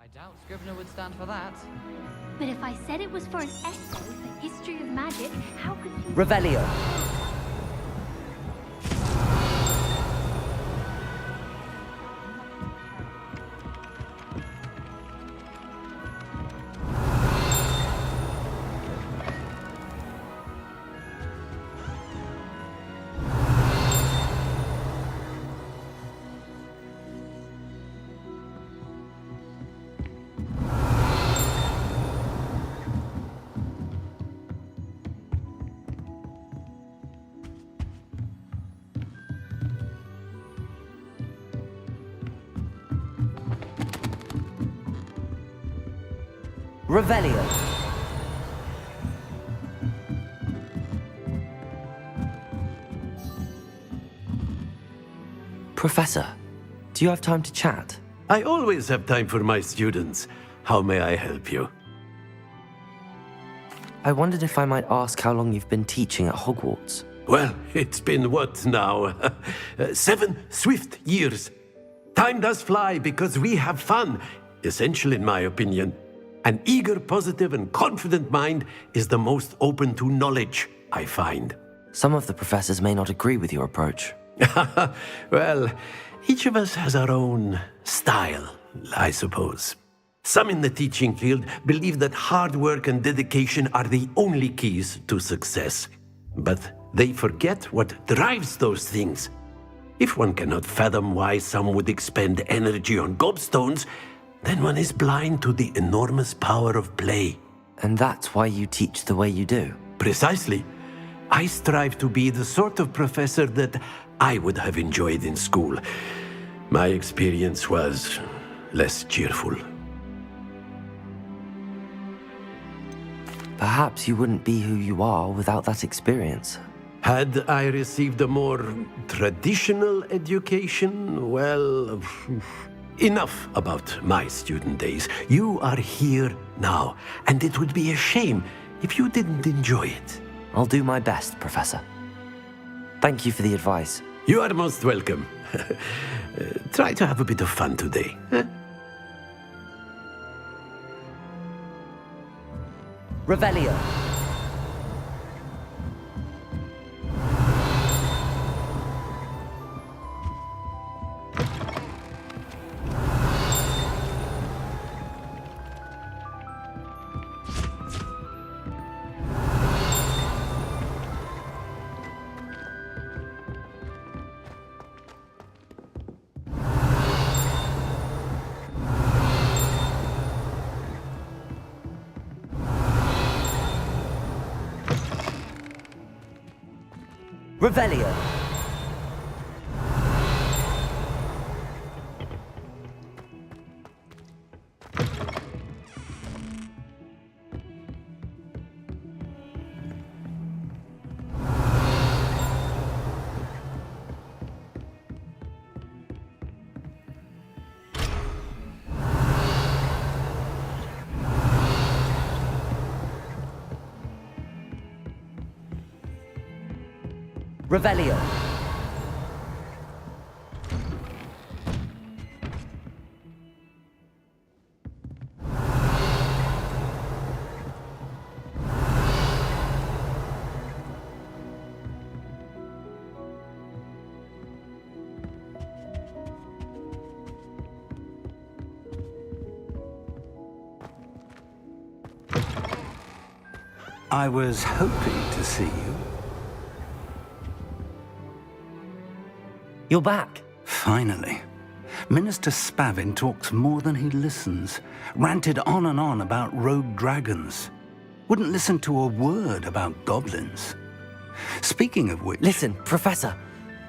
I doubt Scrivener would stand for that. But if I said it was for an essay, the history of magic, how could you... Revelio. Revelio. Professor, do you have time to chat? I always have time for my students. How may I help you? I wondered if I might ask how long you've been teaching at Hogwarts. Well, it's been what now? 7 swift years. Time does fly because we have fun. Essential in my opinion. An eager, positive, and confident mind is the most open to knowledge, I find. Some of the professors may not agree with your approach. Well, each of us has our own style, I suppose. Some in the teaching field believe that hard work and dedication are the only keys to success. But they forget what drives those things. If one cannot fathom why some would expend energy on gobstones, then one is blind to the enormous power of play. And that's why you teach the way you do? Precisely. I strive to be the sort of professor that I would have enjoyed in school. My experience was less cheerful. Perhaps you wouldn't be who you are without that experience. Had I received a more traditional education, well... Enough about my student days. You are here now, and it would be a shame if you didn't enjoy it. I'll do my best, Professor. Thank you for the advice. You are most welcome. Try to have a bit of fun today. Huh? Revelio. Revelio. Revelio. I was hoping to see you. You're back. Finally. Minister Spavin talks more than he listens. Ranted on and on about rogue dragons. Wouldn't listen to a word about goblins. Speaking of which... Listen, Professor.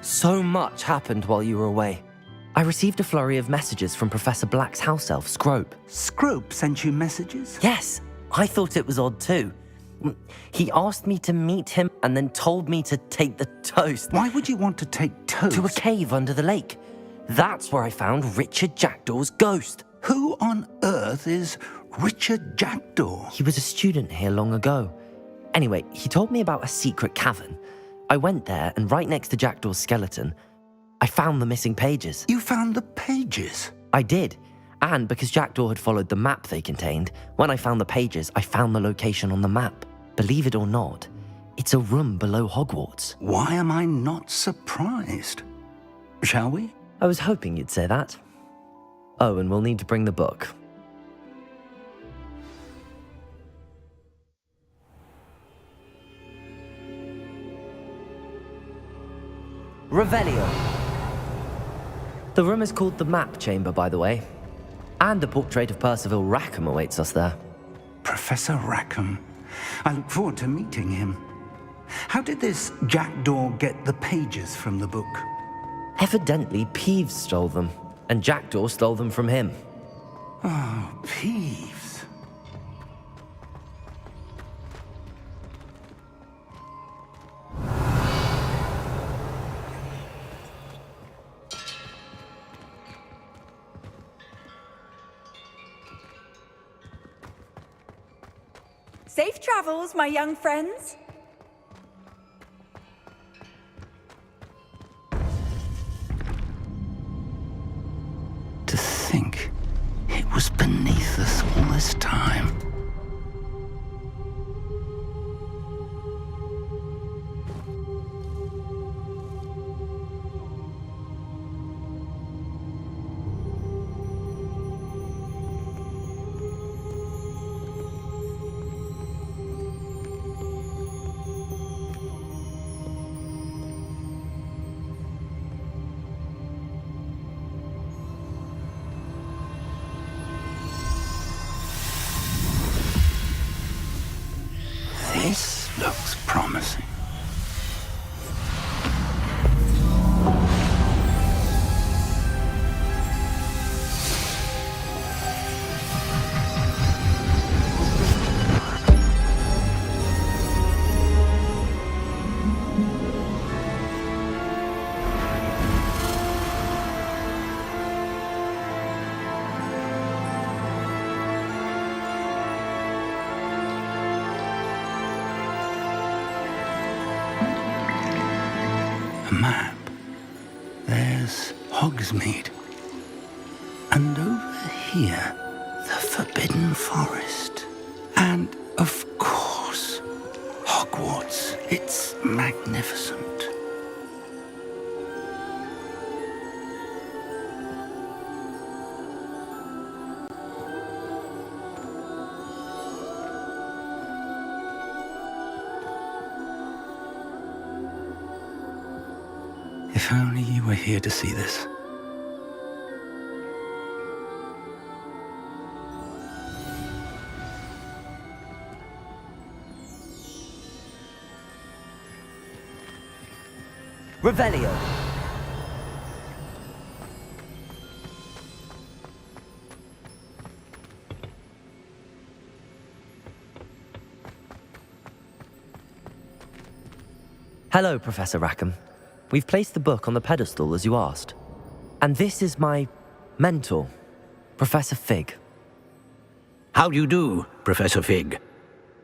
So much happened while you were away. I received a flurry of messages from Professor Black's house elf, Scrope. Scrope sent you messages? Yes. I thought it was odd too. He asked me to meet him and then told me to take the toast. Why would you want to take toast? To a cave under the lake. That's where I found Richard Jackdaw's ghost. Who on earth is Richard Jackdaw? He was a student here long ago. Anyway, he told me about a secret cavern. I went there, and right next to Jackdaw's skeleton, I found the missing pages. You found the pages? I did. And because Jackdaw had followed the map they contained, when I found the pages, I found the location on the map. Believe it or not, it's a room below Hogwarts. Why am I not surprised? Shall we? I was hoping you'd say that. Oh, and we'll need to bring the book. Revelio. The room is called the Map Chamber, by the way. And a portrait of Percival Rackham awaits us there. Professor Rackham. I look forward to meeting him. How did this Jackdaw get the pages from the book? Evidently, Peeves stole them, and Jackdaw stole them from him. Oh, Peeves. Safe travels, my young friends. To think it was beneath us all this time. This looks promising. Map. There's Hogsmeade. And over here, the Forbidden Forest. And, of course, Hogwarts. It's magnificent. If only you were here to see this. Revelio. Hello, Professor Rackham. We've placed the book on the pedestal as you asked. And this is my mentor, Professor Fig. How do you do, Professor Fig?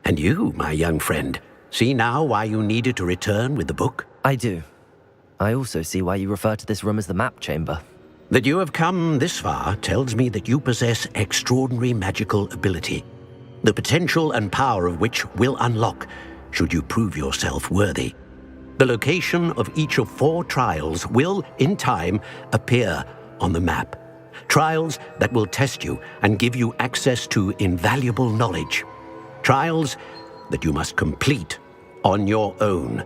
And you, my young friend, see now why you needed to return with the book? I do. I also see why you refer to this room as the Map Chamber. That you have come this far tells me that you possess extraordinary magical ability, the potential and power of which will unlock should you prove yourself worthy. The location of each of 4 trials will, in time, appear on the map. Trials that will test you and give you access to invaluable knowledge. Trials that you must complete on your own.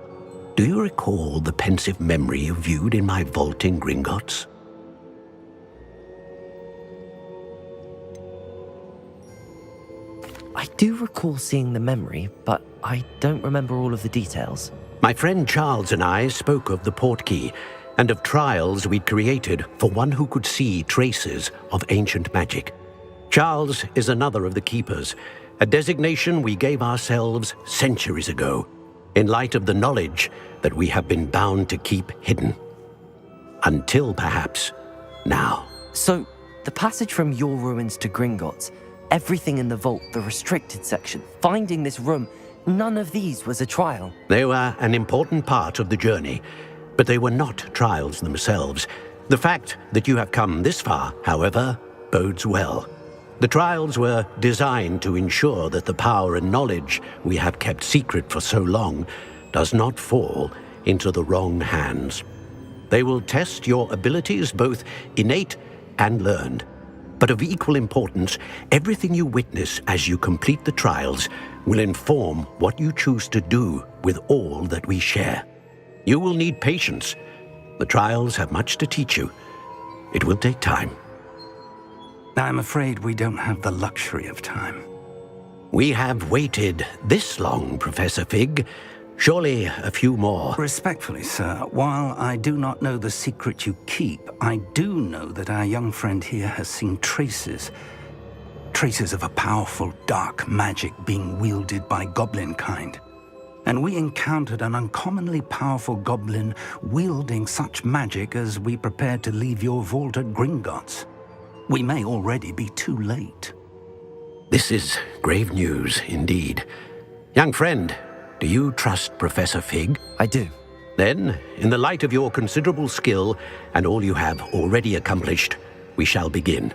Do you recall the pensive memory you viewed in my vault in Gringotts? I do recall seeing the memory, but I don't remember all of the details. My friend Charles and I spoke of the portkey and of trials we'd created for one who could see traces of ancient magic. Charles is another of the keepers, a designation we gave ourselves centuries ago, in light of the knowledge that we have been bound to keep hidden. Until perhaps now. So, the passage from your ruins to Gringotts, everything in the vault, the restricted section, finding this room, none of these was a trial. They were an important part of the journey, but they were not trials themselves. The fact that you have come this far, however, bodes well. The trials were designed to ensure that the power and knowledge we have kept secret for so long does not fall into the wrong hands. They will test your abilities, both innate and learned. But of equal importance, everything you witness as you complete the trials will inform what you choose to do with all that we share. You will need patience. The trials have much to teach you. It will take time. I'm afraid we don't have the luxury of time. We have waited this long, Professor Fig. Surely a few more. Respectfully, sir, while I do not know the secret you keep, I do know that our young friend here has seen traces of a powerful dark magic being wielded by goblin kind. And we encountered an uncommonly powerful goblin wielding such magic as we prepared to leave your vault at Gringotts. We may already be too late. This is grave news indeed. Young friend, do you trust Professor Fig? I do. Then, in the light of your considerable skill and all you have already accomplished, we shall begin.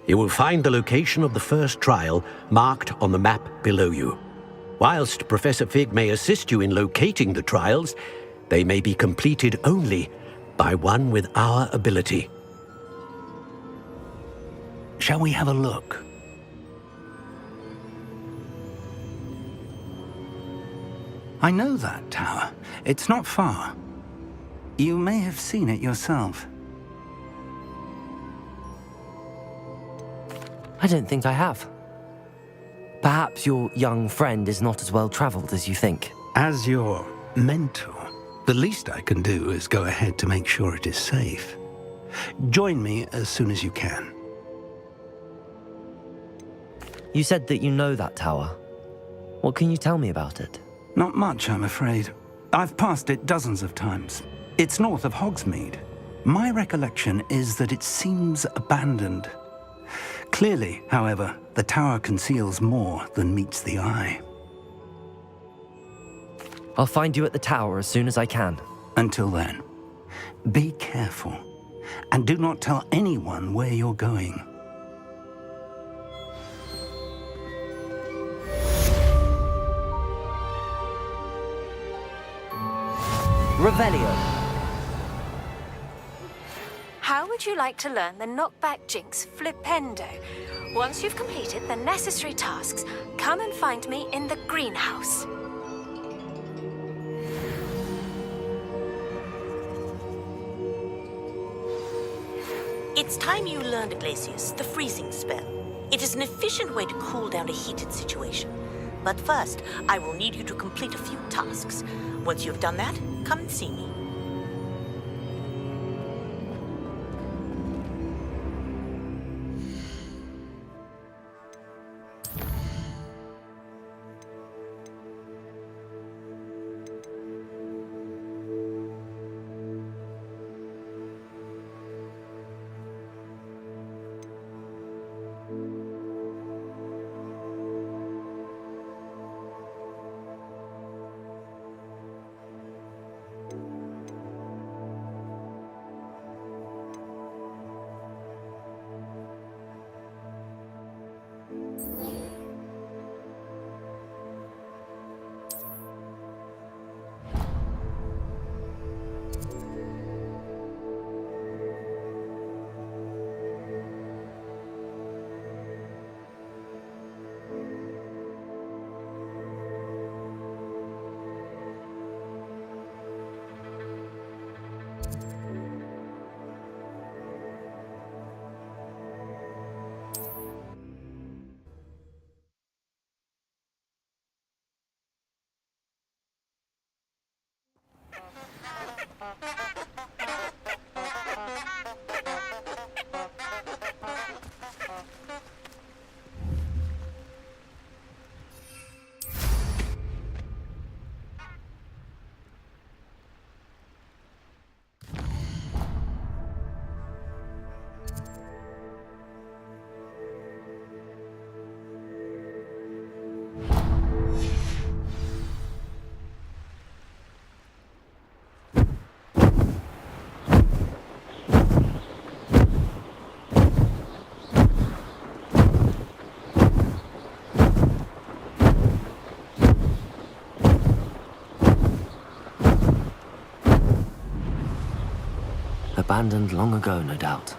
You will find the location of the first trial marked on the map below you. Whilst Professor Fig may assist you in locating the trials, they may be completed only by one with our ability. Shall we have a look? I know that tower. It's not far. You may have seen it yourself. I don't think I have. Perhaps your young friend is not as well traveled as you think. As your mentor, the least I can do is go ahead to make sure it is safe. Join me as soon as you can. You said that you know that tower. What can you tell me about it? Not much, I'm afraid. I've passed it dozens of times. It's north of Hogsmeade. My recollection is that it seems abandoned. Clearly, however, the tower conceals more than meets the eye. I'll find you at the tower as soon as I can. Until then, be careful, and do not tell anyone where you're going. Revelio. How would you like to learn the knockback jinx Flipendo? Once you've completed the necessary tasks, come and find me in the greenhouse. It's time you learned, Glacius, the freezing spell. It is an efficient way to cool down a heated situation. But first, I will need you to complete a few tasks. Once you've done that, come and see me. Abandoned long ago, no doubt.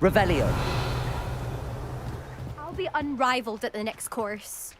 Revelio. I'll be unrivaled at the next course.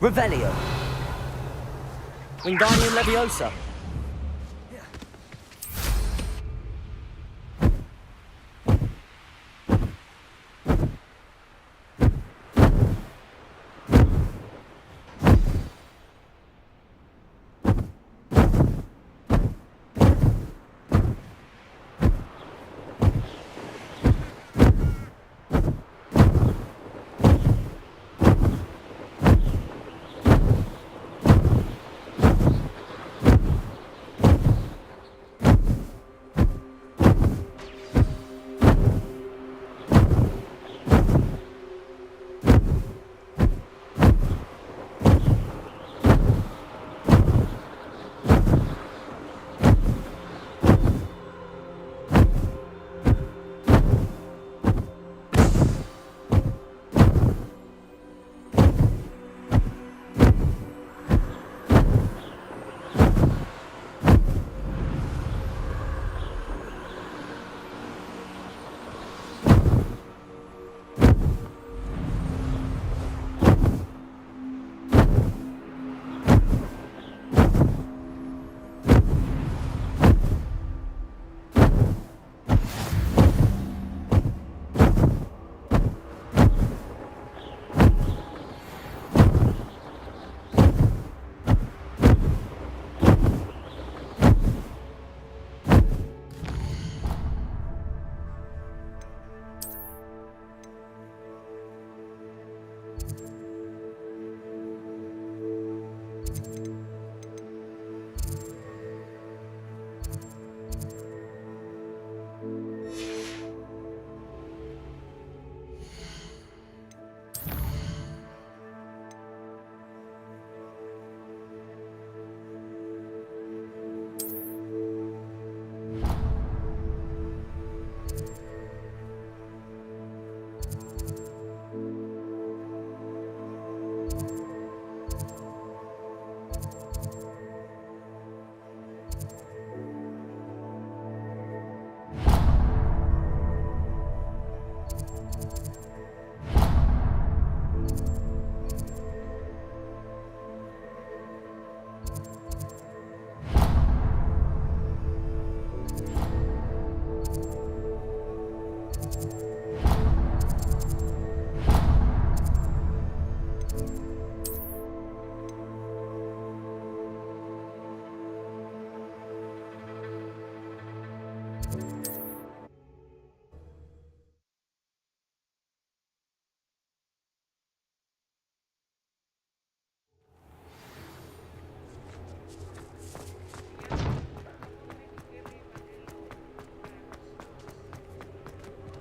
Revelio. Wingardium Leviosa.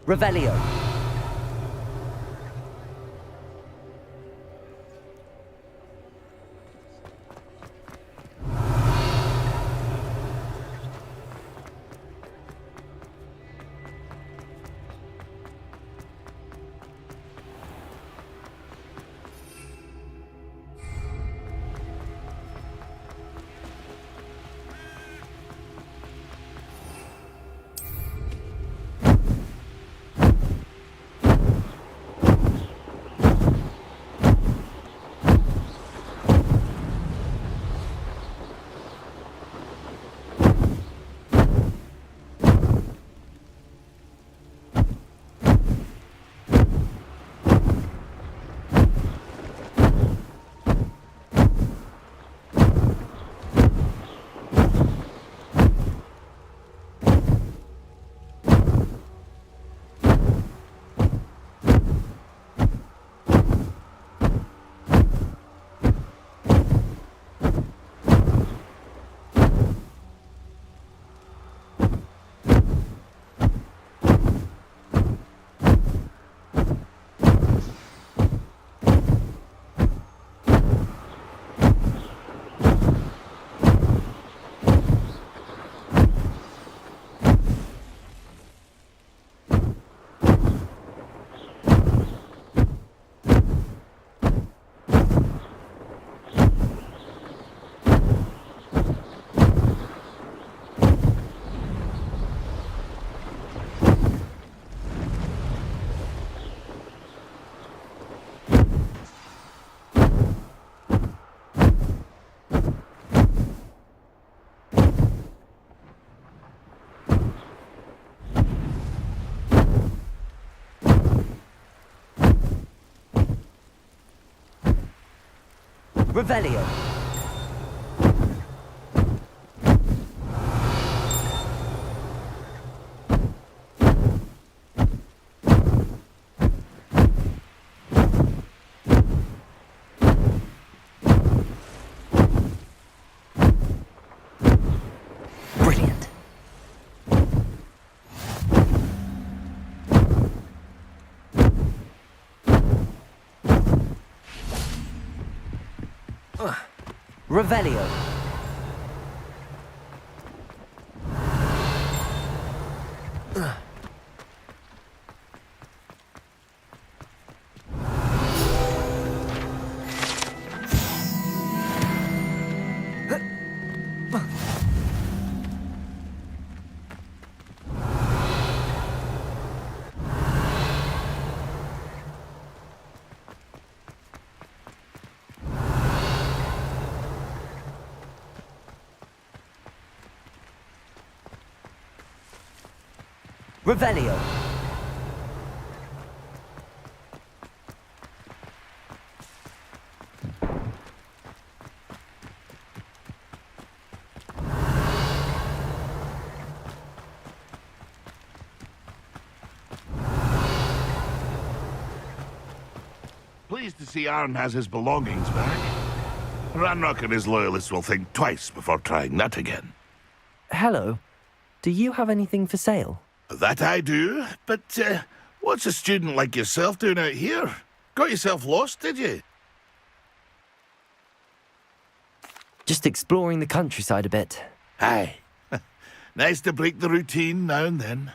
Revelio. Revelio. Brilliant. Revelio. Revelio. Pleased to see Aaron has his belongings back. Ranrock and his loyalists will think twice before trying that again. Hello. Do you have anything for sale? That I do, but what's a student like yourself doing out here? Got yourself lost, did you? Just exploring the countryside a bit. Aye. Nice to break the routine now and then.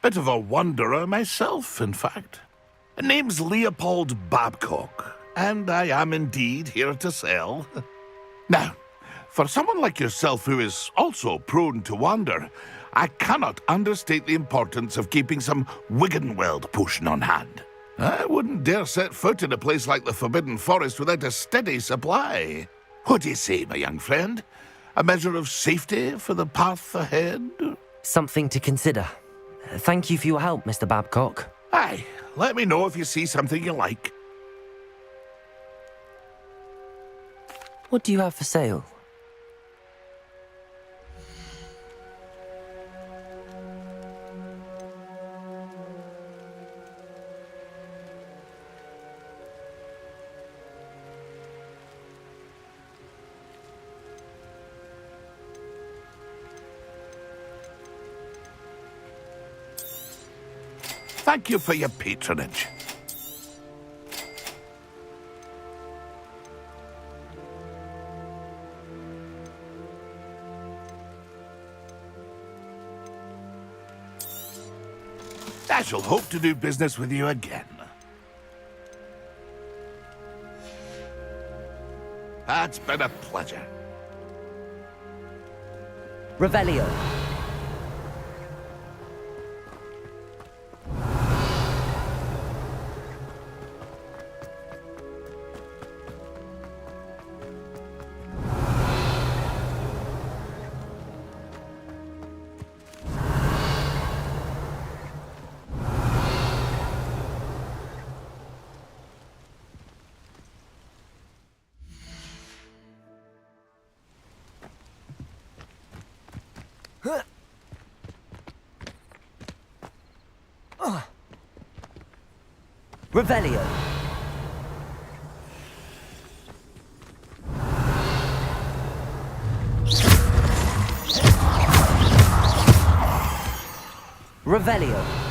Bit of a wanderer myself, in fact. Name's Leopold Babcock, and I am indeed here to sell. Now, for someone like yourself who is also prone to wander, I cannot understate the importance of keeping some Wiggenweld potion on hand. I wouldn't dare set foot in a place like the Forbidden Forest without a steady supply. What do you say, my young friend? A measure of safety for the path ahead? Something to consider. Thank you for your help, Mr. Babcock. Aye, let me know if you see something you like. What do you have for sale? Thank you for your patronage. I shall hope to do business with you again. It's been a pleasure. Revelio. Revelio. Revelio.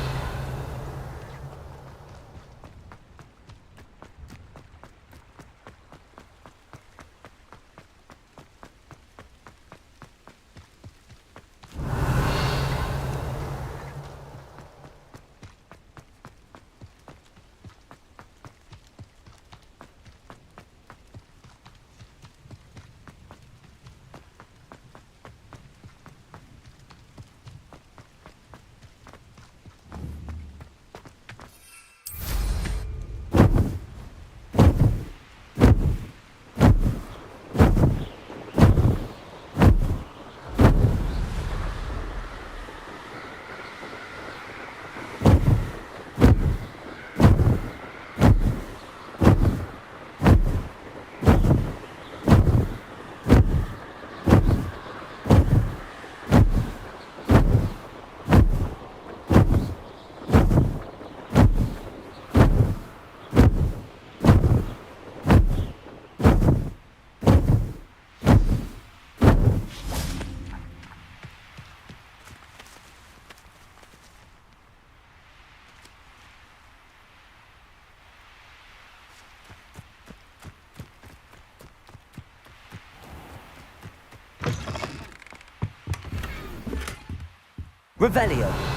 Revelio.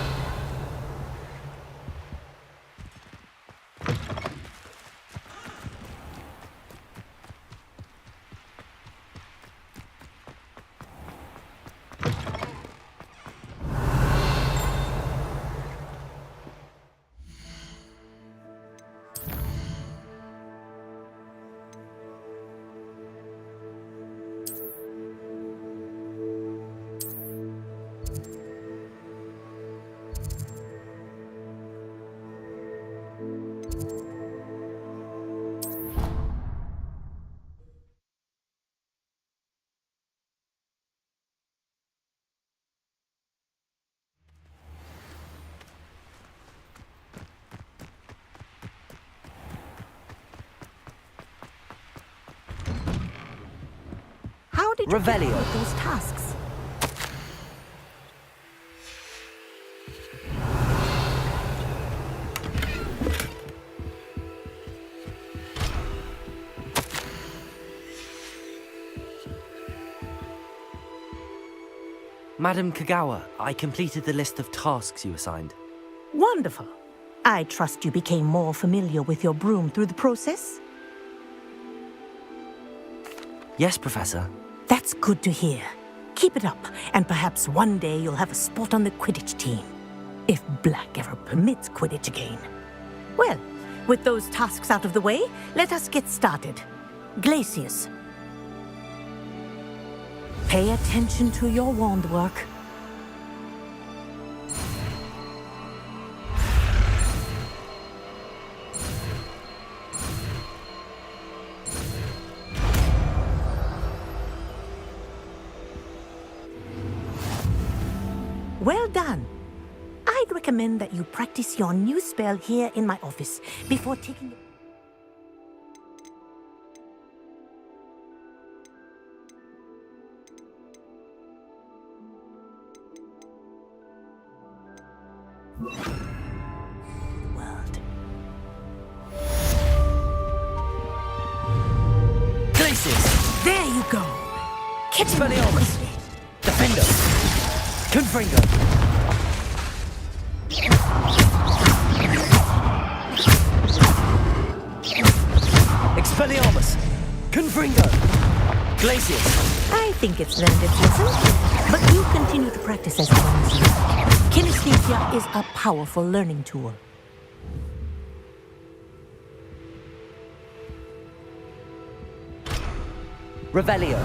How did you get Revelio. all of those tasks? Madam Kagawa, I completed the list of tasks you assigned. Wonderful. I trust you became more familiar with your broom through the process? Yes, Professor. That's good to hear. Keep it up, and perhaps one day you'll have a spot on the Quidditch team. If Black ever permits Quidditch again. Well, with those tasks out of the way, let us get started. Glacius. Pay attention to your wand work. Well done. I'd recommend that you practice your new spell here in my office before taking it. Glacius! There you go. Expelliarmus! Defender! Confringo! Expelliarmus! Confringo! Glacius! I think it's learned its lesson, but you continue to practice as long as you like. Kinesthesia is a powerful learning tool. Revelio.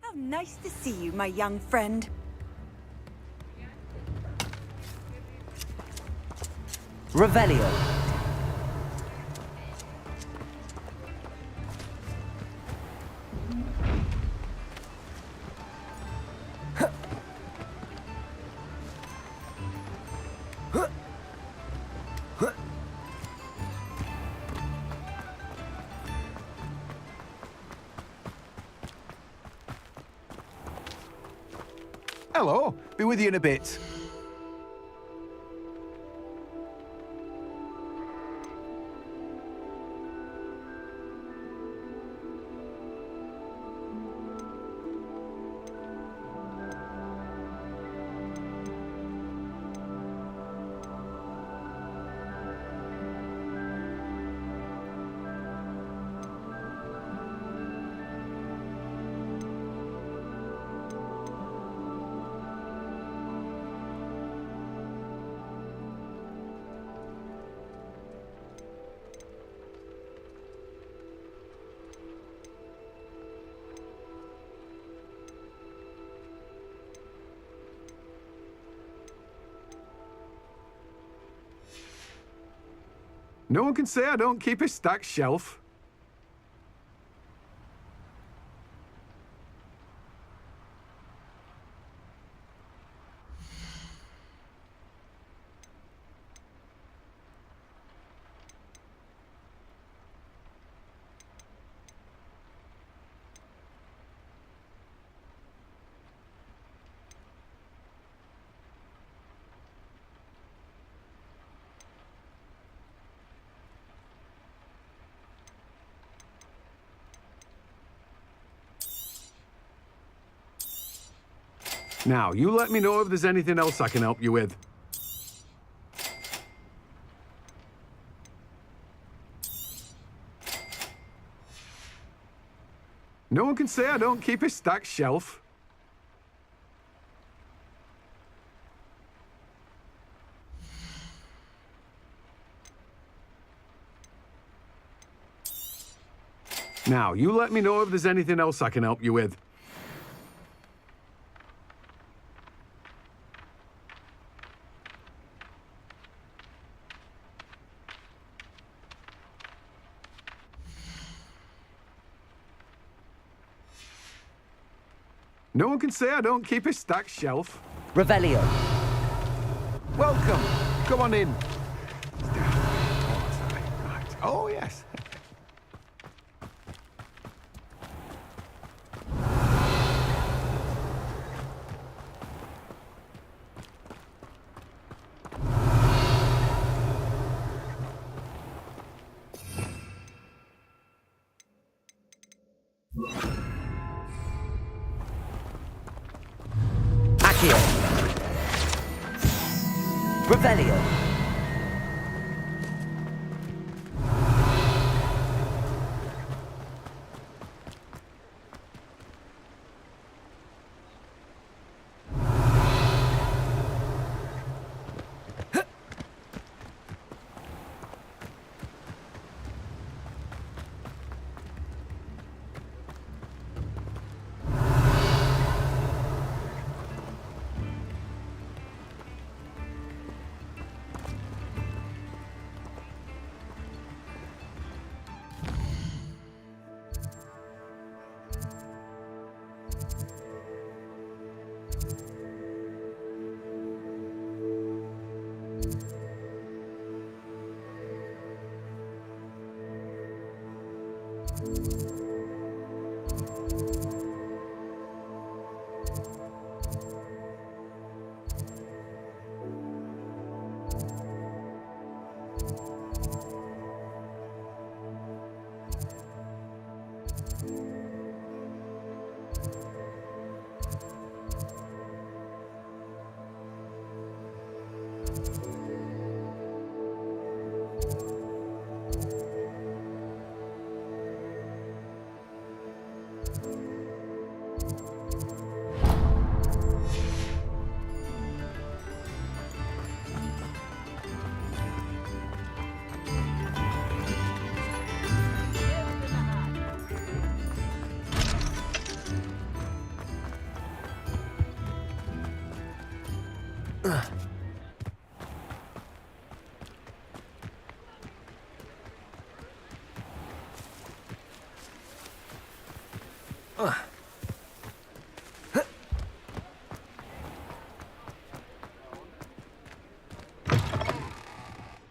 How nice to see you, my young friend. Revelio. Hello, be with you in a bit. No one can say I don't keep a stacked shelf. Now, you let me know if there's anything else I can help you with. No one can say I don't keep a stacked shelf. Now, you let me know if there's anything else I can help you with. No one can say I don't keep a stacked shelf. Revelio. Welcome. Come on in. Right. Oh, yes. Accio. Revelio.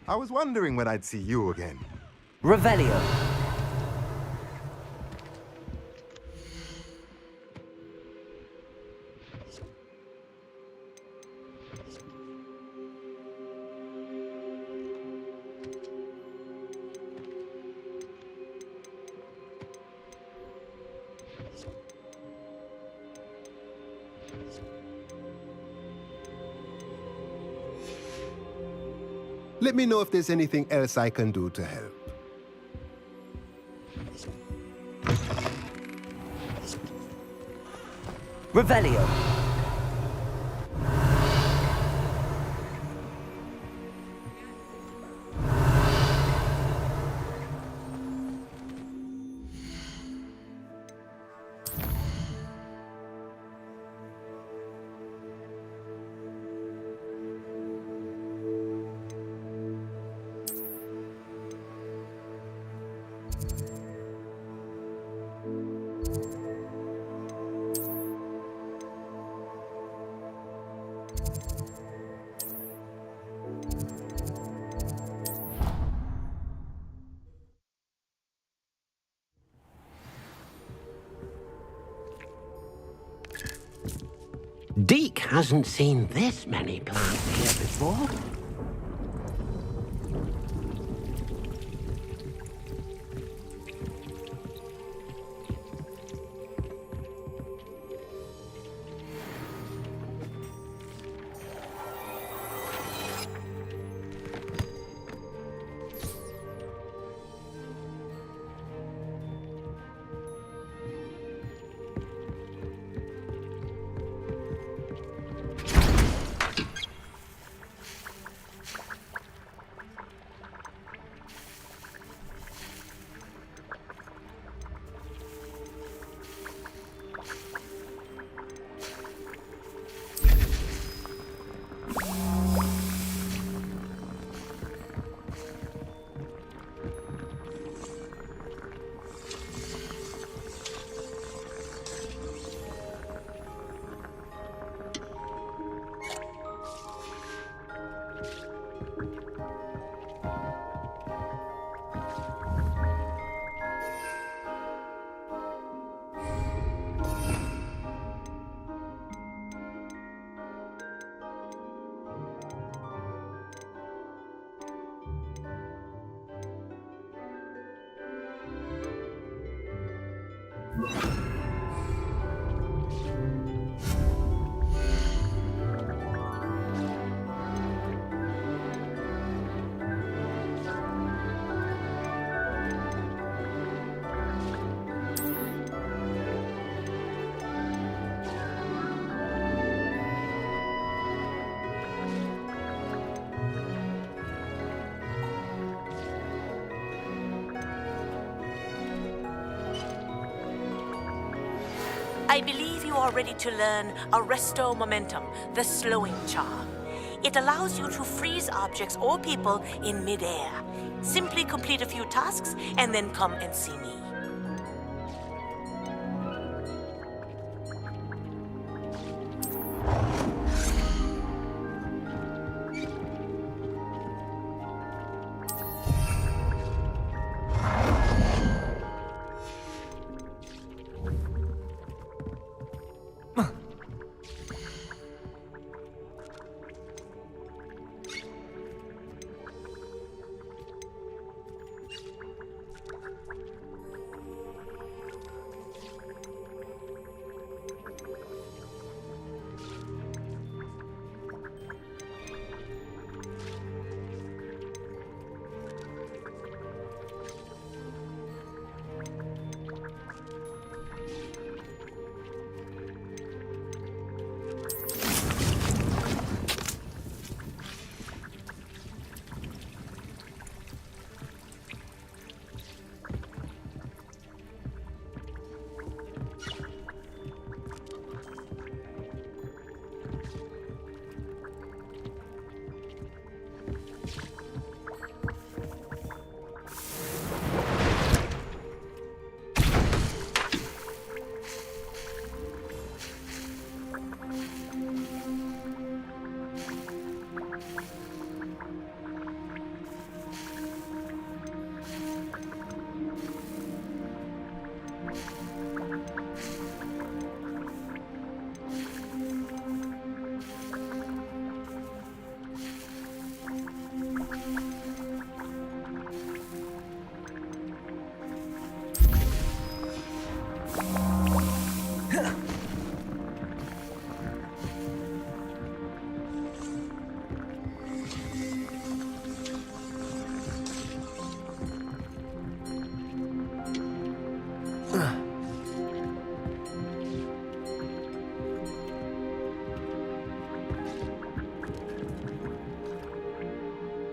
I was wondering when I'd see you again. Revelio. Let me know if there's anything else I can do to help. Revelio. Deke hasn't seen this many plants here before. I believe you are ready to learn Arresto Momentum, the slowing charm. It allows you to freeze objects or people in midair. Simply complete a few tasks and then come and see me.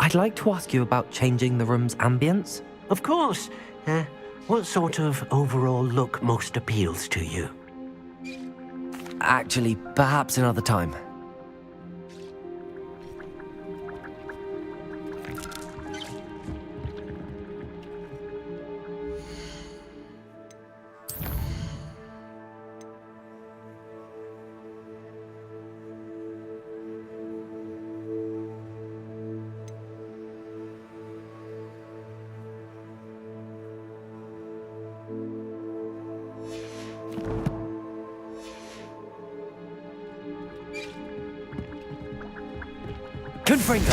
I'd like to ask you about changing the room's ambience. Of course. What sort of overall look most appeals to you? Actually, perhaps another time. Confringo!